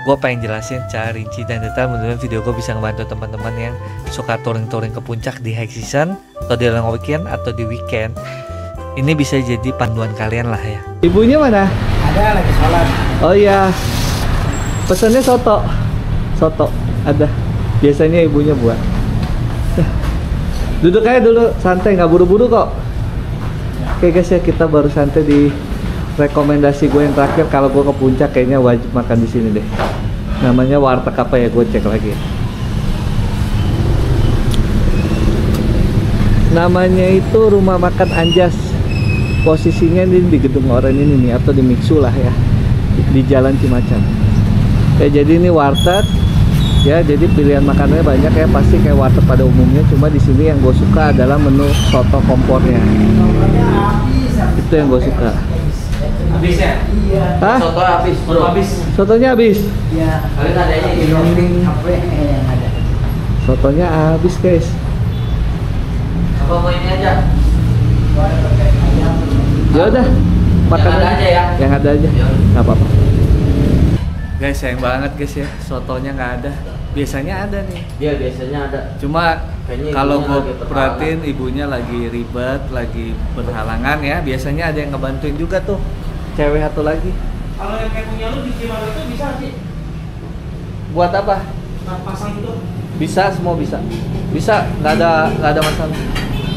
gue pengen jelasin secara rinci dan detail. Mudah-mudahan video gue bisa ngebantu teman-teman yang suka touring-touring ke puncak di high season atau di long weekend atau di weekend. Ini bisa jadi panduan kalian lah ya. Ibunya mana? Ada lagi sholat. Oh iya, pesannya soto ada, biasanya ibunya buat. Duduk aja dulu, santai, nggak buru-buru kok. Oke guys ya, kita baru santai di rekomendasi gue yang terakhir. Kalau gue ke puncak kayaknya wajib makan di sini deh. Namanya warteg apa ya, gue cek lagi. Namanya itu Rumah Makan Anjas. Posisinya ini di Gedung Oren ini nih, atau di Mixu lah ya, di Jalan Cimacan. Ya, jadi ini warteg ya, jadi pilihan makanannya banyak ya, pasti kayak warteg pada umumnya. Cuma di sini yang gue suka adalah menu soto kompornya. Itu yang gue suka. Habis ya? Iya. Hah? Soto habis bro. Habis. Sotonya habis? Iya. Kalian adanya di Apa yang ada? Sotonya habis guys. apa mau ini aja? Ya udah, makan Yang ada aja ya? Yang ada aja. Ya. Nggak apa-apa. Guys, sayang banget guys ya, sotonya nggak ada. Biasanya ada nih. Iya biasanya ada. Cuma Kayaknya kalau ibunya gue lagi berhalangan. perhatiin ibunya lagi ribet, lagi berhalangan ya. Biasanya ada yang ngebantuin juga tuh, cewek satu lagi. Kalau yang kayak punya lu di Cimaru itu bisa sih? Buat apa? Nah, pasang itu. Bisa, semua bisa. Bisa, nggak ada masalah.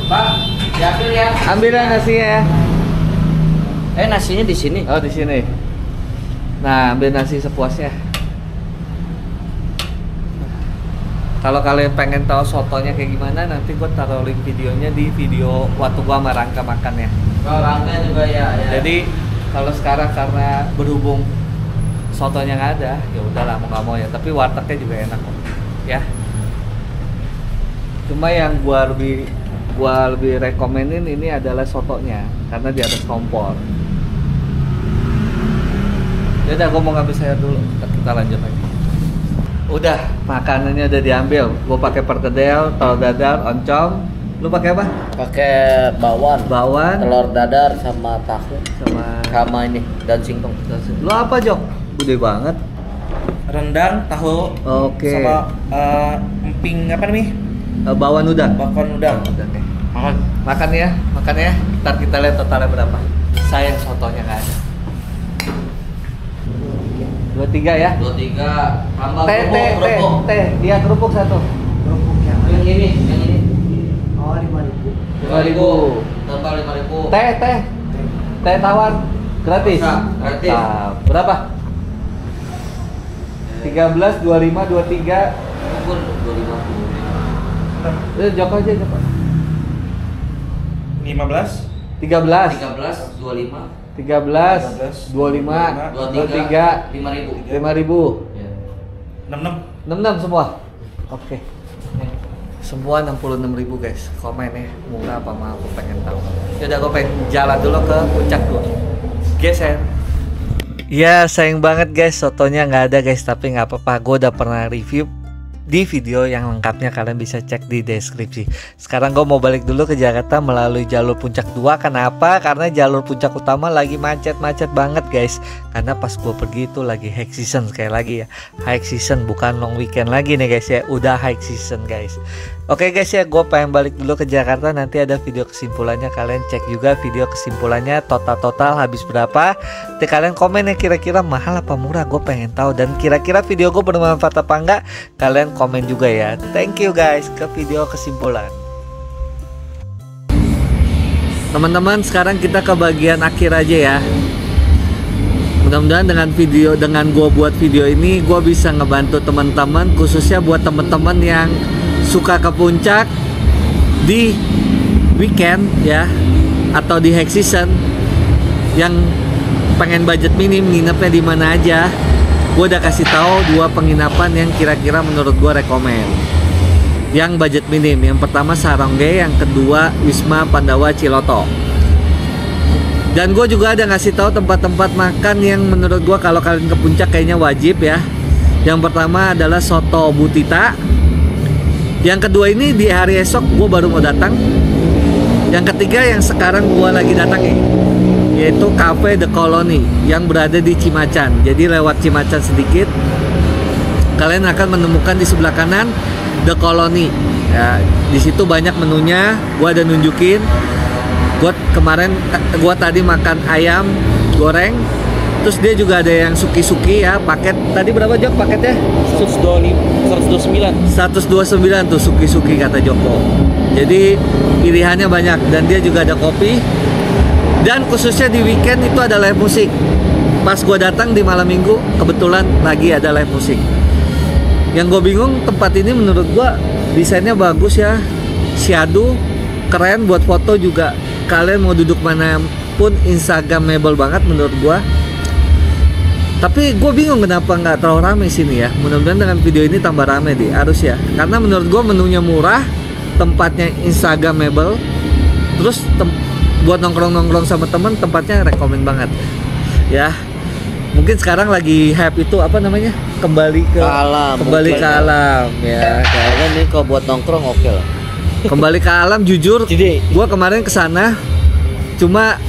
Pak, diambil ya. Ambil ya nasinya ya. Nasinya di sini. Oh, di sini. Nah, ambil nasi sepuasnya. Kalau kalian pengen tahu sotonya kayak gimana, nanti gue taruh link videonya di video waktu gua sama Rangka makan ya. Oh, Rangka juga ya. Jadi kalau sekarang karena berhubung sotonya nggak ada, ya udahlah mau nggak mau ya. Tapi wartegnya juga enak kok, ya. Cuma yang gua lebih rekomenin ini adalah sotonya karena di atas kompor. Ya udah, gua mau ngambil sayur dulu. Kita lanjut lagi. Udah, makanannya udah diambil. Gua pakai perkedel, telur dadar, oncom. Lu pakai apa? Pakai bawang, telur dadar sama tahu sama ini daun singkong. Lu apa, Jok? Gede banget. Rendang, tahu, Oke. sama emping apa nih? Bakwan udang. Bakwan udang. Makan ya. Ntar kita lihat totalnya berapa. Sayang sotonya nggak ada. 23 ya. 23 tambah Teh. Iya, kerupuk satu. Kerupuk yang ini. Oh, 5.000. 5.000. Tambah 5.000. Teh tawar gratis. Gratis. Nah, berapa? 13, 25, 23. Pun 250. Joko aja, Joko. 15. 13, 25. 25, 23, 5.000. 5.000. Ya. 66. semua. Oke. Semua 66.000 guys. Komen ya, murah apa mahal, aku pengen tahu. Yaudah, gue pengen jalan dulu ke puncak dulu. Geser. Ya, sayang banget guys, sotonya nggak ada guys. Tapi nggak apa-apa, gue udah pernah review di video yang lengkapnya, kalian bisa cek di deskripsi. Sekarang gue mau balik dulu ke Jakarta melalui jalur puncak 2. Kenapa? Karena jalur puncak utama lagi macet banget guys. Karena pas gue pergi itu lagi high season, sekali lagi ya, high season, bukan long weekend lagi nih guys ya, udah high season guys. Oke guys ya, gue pengen balik dulu ke Jakarta. Nanti ada video kesimpulannya, kalian cek juga video kesimpulannya total habis berapa. Nanti kalian komen ya, kira-kira mahal apa murah, gue pengen tahu. Dan kira-kira video gue bermanfaat apa enggak, kalian komen juga ya. Thank you guys. Ke video kesimpulan. Teman-teman, sekarang kita ke bagian akhir aja ya. Mudah-mudahan dengan gue buat video ini, gue bisa ngebantu teman-teman, khususnya buat teman-teman yang suka ke puncak di weekend ya, atau di high season, yang pengen budget minim, nginepnya di mana aja. Gue udah kasih tahu 2 penginapan yang kira-kira menurut gue rekomen, yang budget minim. Yang pertama Sarongge, yang kedua Wisma Pandawa Ciloto. Dan gue juga ada ngasih tahu tempat-tempat makan yang menurut gue kalau kalian ke puncak kayaknya wajib ya. Yang pertama adalah Soto Butita. Yang kedua ini di hari esok gue baru mau datang. Yang ketiga yang sekarang gue lagi datangi, yaitu Cafe The Colony yang berada di Cimacan. Jadi lewat Cimacan sedikit, kalian akan menemukan di sebelah kanan The Colony. Ya, di situ banyak menunya. Gue ada nunjukin. Gue tadi makan ayam goreng. Terus dia juga ada yang suki-suki ya, paket. Tadi berapa Jok paketnya? 129 tuh suki-suki kata Joko. Jadi pilihannya banyak, dan dia juga ada kopi. Dan khususnya di weekend itu ada live musik. Pas gue datang di malam minggu, kebetulan lagi ada live musik. Yang gue bingung, tempat ini menurut gue desainnya bagus ya, syadu, keren buat foto juga. Kalian mau duduk mana pun instagramable banget menurut gue. Tapi gue bingung kenapa nggak terlalu rame sini ya. Mudah-mudahan dengan video ini tambah rame deh, harus ya. Karena menurut gue menunya murah, tempatnya instagramable, terus buat nongkrong-nongkrong sama temen, tempatnya rekomen banget ya. Mungkin sekarang lagi hype itu apa namanya, kembali ke alam ya. Kayaknya nih kalau buat nongkrong oke lah. Kembali ke alam, jujur gue kemarin kesana, cuma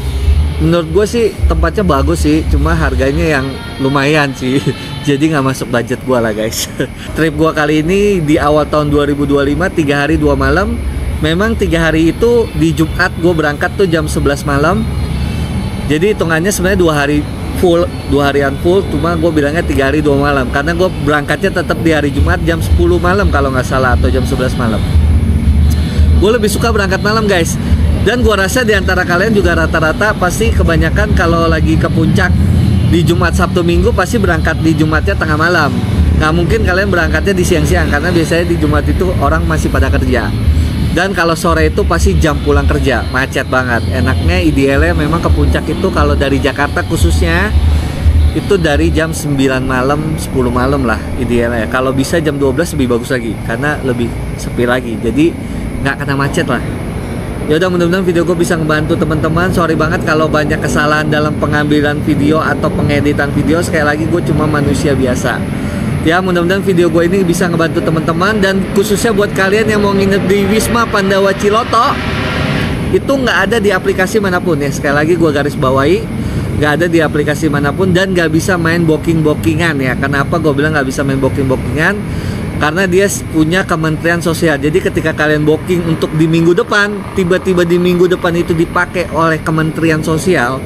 menurut gue sih tempatnya bagus sih, cuma harganya yang lumayan sih. Jadi nggak masuk budget gue lah guys. Trip gue kali ini di awal tahun 2025, 3 hari 2 malam. Memang 3 hari itu di Jumat gue berangkat tuh jam 11 malam. Jadi hitungannya sebenarnya 2 hari full, 2 harian full. Cuma gue bilangnya 3 hari 2 malam karena gue berangkatnya tetap di hari Jumat jam 10 malam kalau nggak salah, atau jam 11 malam. Gue lebih suka berangkat malam guys. Dan gua rasa di antara kalian juga rata-rata pasti kebanyakan kalau lagi ke puncak di Jumat, Sabtu, Minggu pasti berangkat di Jumatnya tengah malam. Nggak mungkin kalian berangkatnya di siang-siang karena biasanya di Jumat itu orang masih pada kerja. Dan kalau sore itu pasti jam pulang kerja, macet banget. Enaknya idealnya memang ke puncak itu kalau dari Jakarta khususnya itu dari jam 9 malam, 10 malam lah idealnya. Kalau bisa jam 12 lebih bagus lagi karena lebih sepi lagi. Jadi nggak kena macet lah. Ya udah, mudah-mudahan video gue bisa ngebantu teman-teman. Sorry banget kalau banyak kesalahan dalam pengambilan video atau pengeditan video. Sekali lagi gue cuma manusia biasa. Ya, mudah-mudahan video gue ini bisa ngebantu teman-teman, dan khususnya buat kalian yang mau nginep di Wisma Pandawa Ciloto, itu nggak ada di aplikasi manapun ya. Sekali lagi gue garis bawahi, nggak ada di aplikasi manapun, dan nggak bisa main booking-bookingan ya. Kenapa gue bilang nggak bisa main booking-bookingan? Karena dia punya Kementerian Sosial. Jadi ketika kalian booking untuk di minggu depan, tiba-tiba di minggu depan itu dipakai oleh Kementerian Sosial,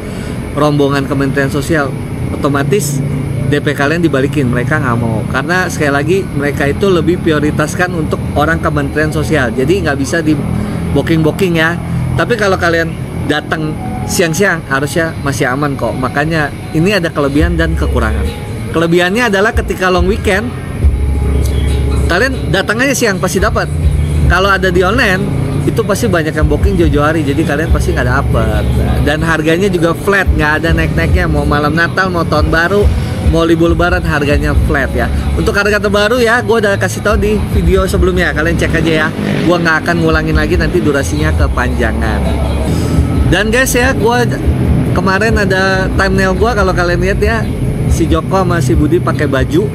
rombongan Kementerian Sosial, otomatis DP kalian dibalikin. Mereka nggak mau, karena sekali lagi mereka itu lebih prioritaskan untuk orang Kementerian Sosial. Jadi nggak bisa di booking-booking ya. Tapi kalau kalian datang siang-siang harusnya masih aman kok. Makanya ini ada kelebihan dan kekurangan. Kelebihannya adalah ketika long weekend kalian datang aja siang pasti dapat. Kalau ada di online itu pasti banyak yang booking jauh-jauh hari, jadi kalian pasti nggak dapat. Dan harganya juga flat, nggak ada naik-naiknya. Mau malam Natal, mau tahun baru, mau libur lebaran, harganya flat ya. Untuk harga terbaru ya, gue udah kasih tahu di video sebelumnya, kalian cek aja ya. Gue nggak akan ngulangin lagi, nanti durasinya kepanjangan. Dan guys ya, gue kemarin ada thumbnail gue, kalau kalian lihat ya, si Joko sama si Budi pakai baju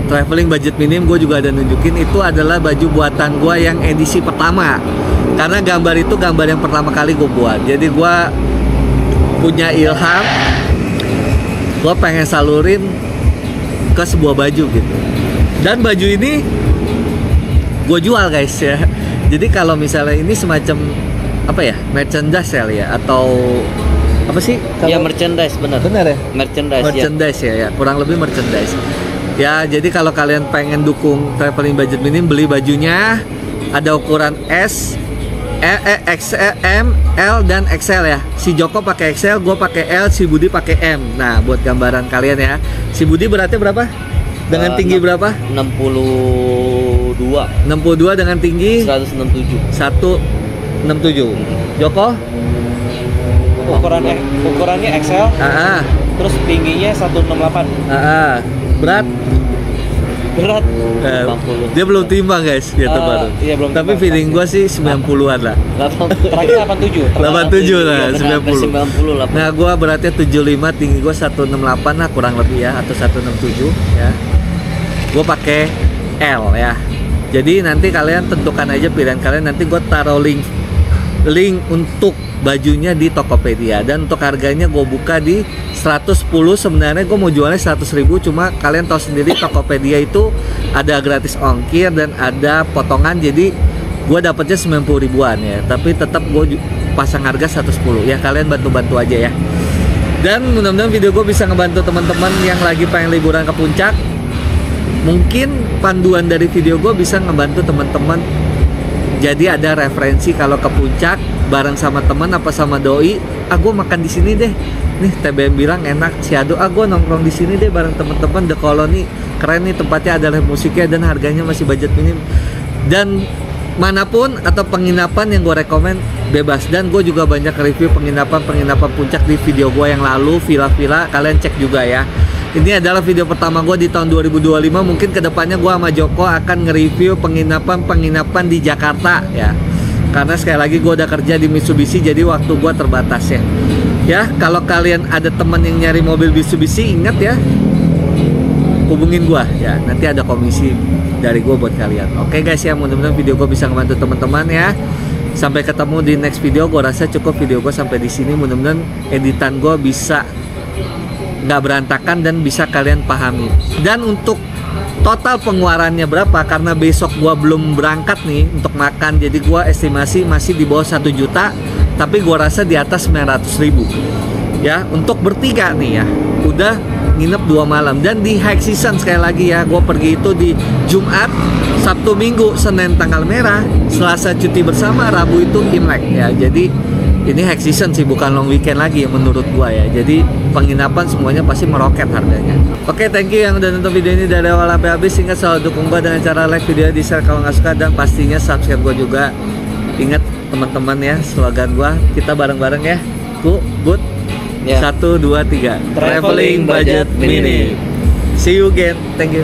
traveling budget minim. Gue juga ada nunjukin, itu adalah baju buatan gue yang edisi pertama, karena gambar itu gambar yang pertama kali gue buat. Jadi gue punya ilham, gue pengen salurin ke sebuah baju gitu. Dan baju ini gue jual guys ya. Jadi kalau misalnya ini semacam apa ya, merchandise ya, atau apa sih? Ya merchandise, benar. Benar ya? Merchandise ya, kurang lebih merchandise. Ya, jadi kalau kalian pengen dukung traveling budget minim, beli bajunya. Ada ukuran S, XL, M, L, dan XL ya. Si Joko pakai XL, gue pakai L, si Budi pakai M. Nah, buat gambaran kalian ya. Si Budi beratnya berapa? Dengan tinggi berapa? 62 dengan tinggi 167. Joko? Ukurannya XL. Terus tingginya 168. Berat 80. Dia belum timbang guys, gitu baru. Iya, belum. Tapi feeling gua sih 90-an lah. Terakhir 87. 87 lah, 90. Nah, gua beratnya 75, tinggi gua 168 lah kurang lebih ya, atau 167 ya. Gua pakai L ya. Jadi nanti kalian tentukan aja pilihan kalian. Nanti gua taruh link untuk bajunya di Tokopedia, dan untuk harganya gue buka di 110. Sebenarnya gue mau jualnya 100.000, cuma kalian tahu sendiri Tokopedia itu ada gratis ongkir dan ada potongan, jadi gue dapetnya 90 ribuan ya. Tapi tetap gue pasang harga 110 ya. Kalian bantu-bantu aja ya. Dan mudah-mudahan video gue bisa ngebantu teman-teman yang lagi pengen liburan ke puncak. Mungkin panduan dari video gue bisa ngebantu teman-teman. Jadi ada referensi kalau ke puncak bareng sama teman apa sama doi, gue makan di sini deh. Nih TBM bilang enak, si Ado, gue nongkrong di sini deh bareng teman-teman. The Colony keren nih tempatnya, ada live musiknya dan harganya masih budget minim. Dan manapun atau penginapan yang gue rekomen bebas. Dan gue juga banyak review penginapan puncak di video gue yang lalu, villa-villa, kalian cek juga ya. Ini adalah video pertama gue di tahun 2025. Mungkin kedepannya gue sama Joko akan nge-review penginapan di Jakarta ya. Karena sekali lagi gue udah kerja di Mitsubishi, jadi waktu gue terbatas ya. Ya, kalau kalian ada temen yang nyari mobil Mitsubishi, ingat ya, hubungin gue ya. Nanti ada komisi dari gue buat kalian. Oke guys ya, mudah-mudahan video gue bisa ngebantu teman-teman ya. Sampai ketemu di next video. Gue rasa cukup video gue sampai di sini. Mudah-mudahan editan gue bisa nggak berantakan dan bisa kalian pahami. Dan untuk total pengeluarannya berapa, karena besok gua belum berangkat nih untuk makan, jadi gua estimasi masih di bawah 1 juta, tapi gua rasa di atas 900.000 ya. Untuk bertiga nih ya, udah nginep 2 malam. Dan di high season sekali lagi ya, gue pergi itu di Jumat, Sabtu Minggu, Senin tanggal merah, Selasa cuti bersama, Rabu itu Imlek ya. Jadi ini high season sih, bukan long weekend lagi menurut gua ya. Jadi penginapan semuanya pasti meroket harganya. Oke, thank you yang udah nonton video ini dari awal sampai habis. Ingat selalu dukung gua dengan cara like video, di share kalau nggak suka, dan pastinya subscribe gua juga. Ingat teman-teman ya, slogan gua, kita bareng-bareng ya. Good. Ya. 1, 2, 3. Traveling budget minim. See you again. Thank you.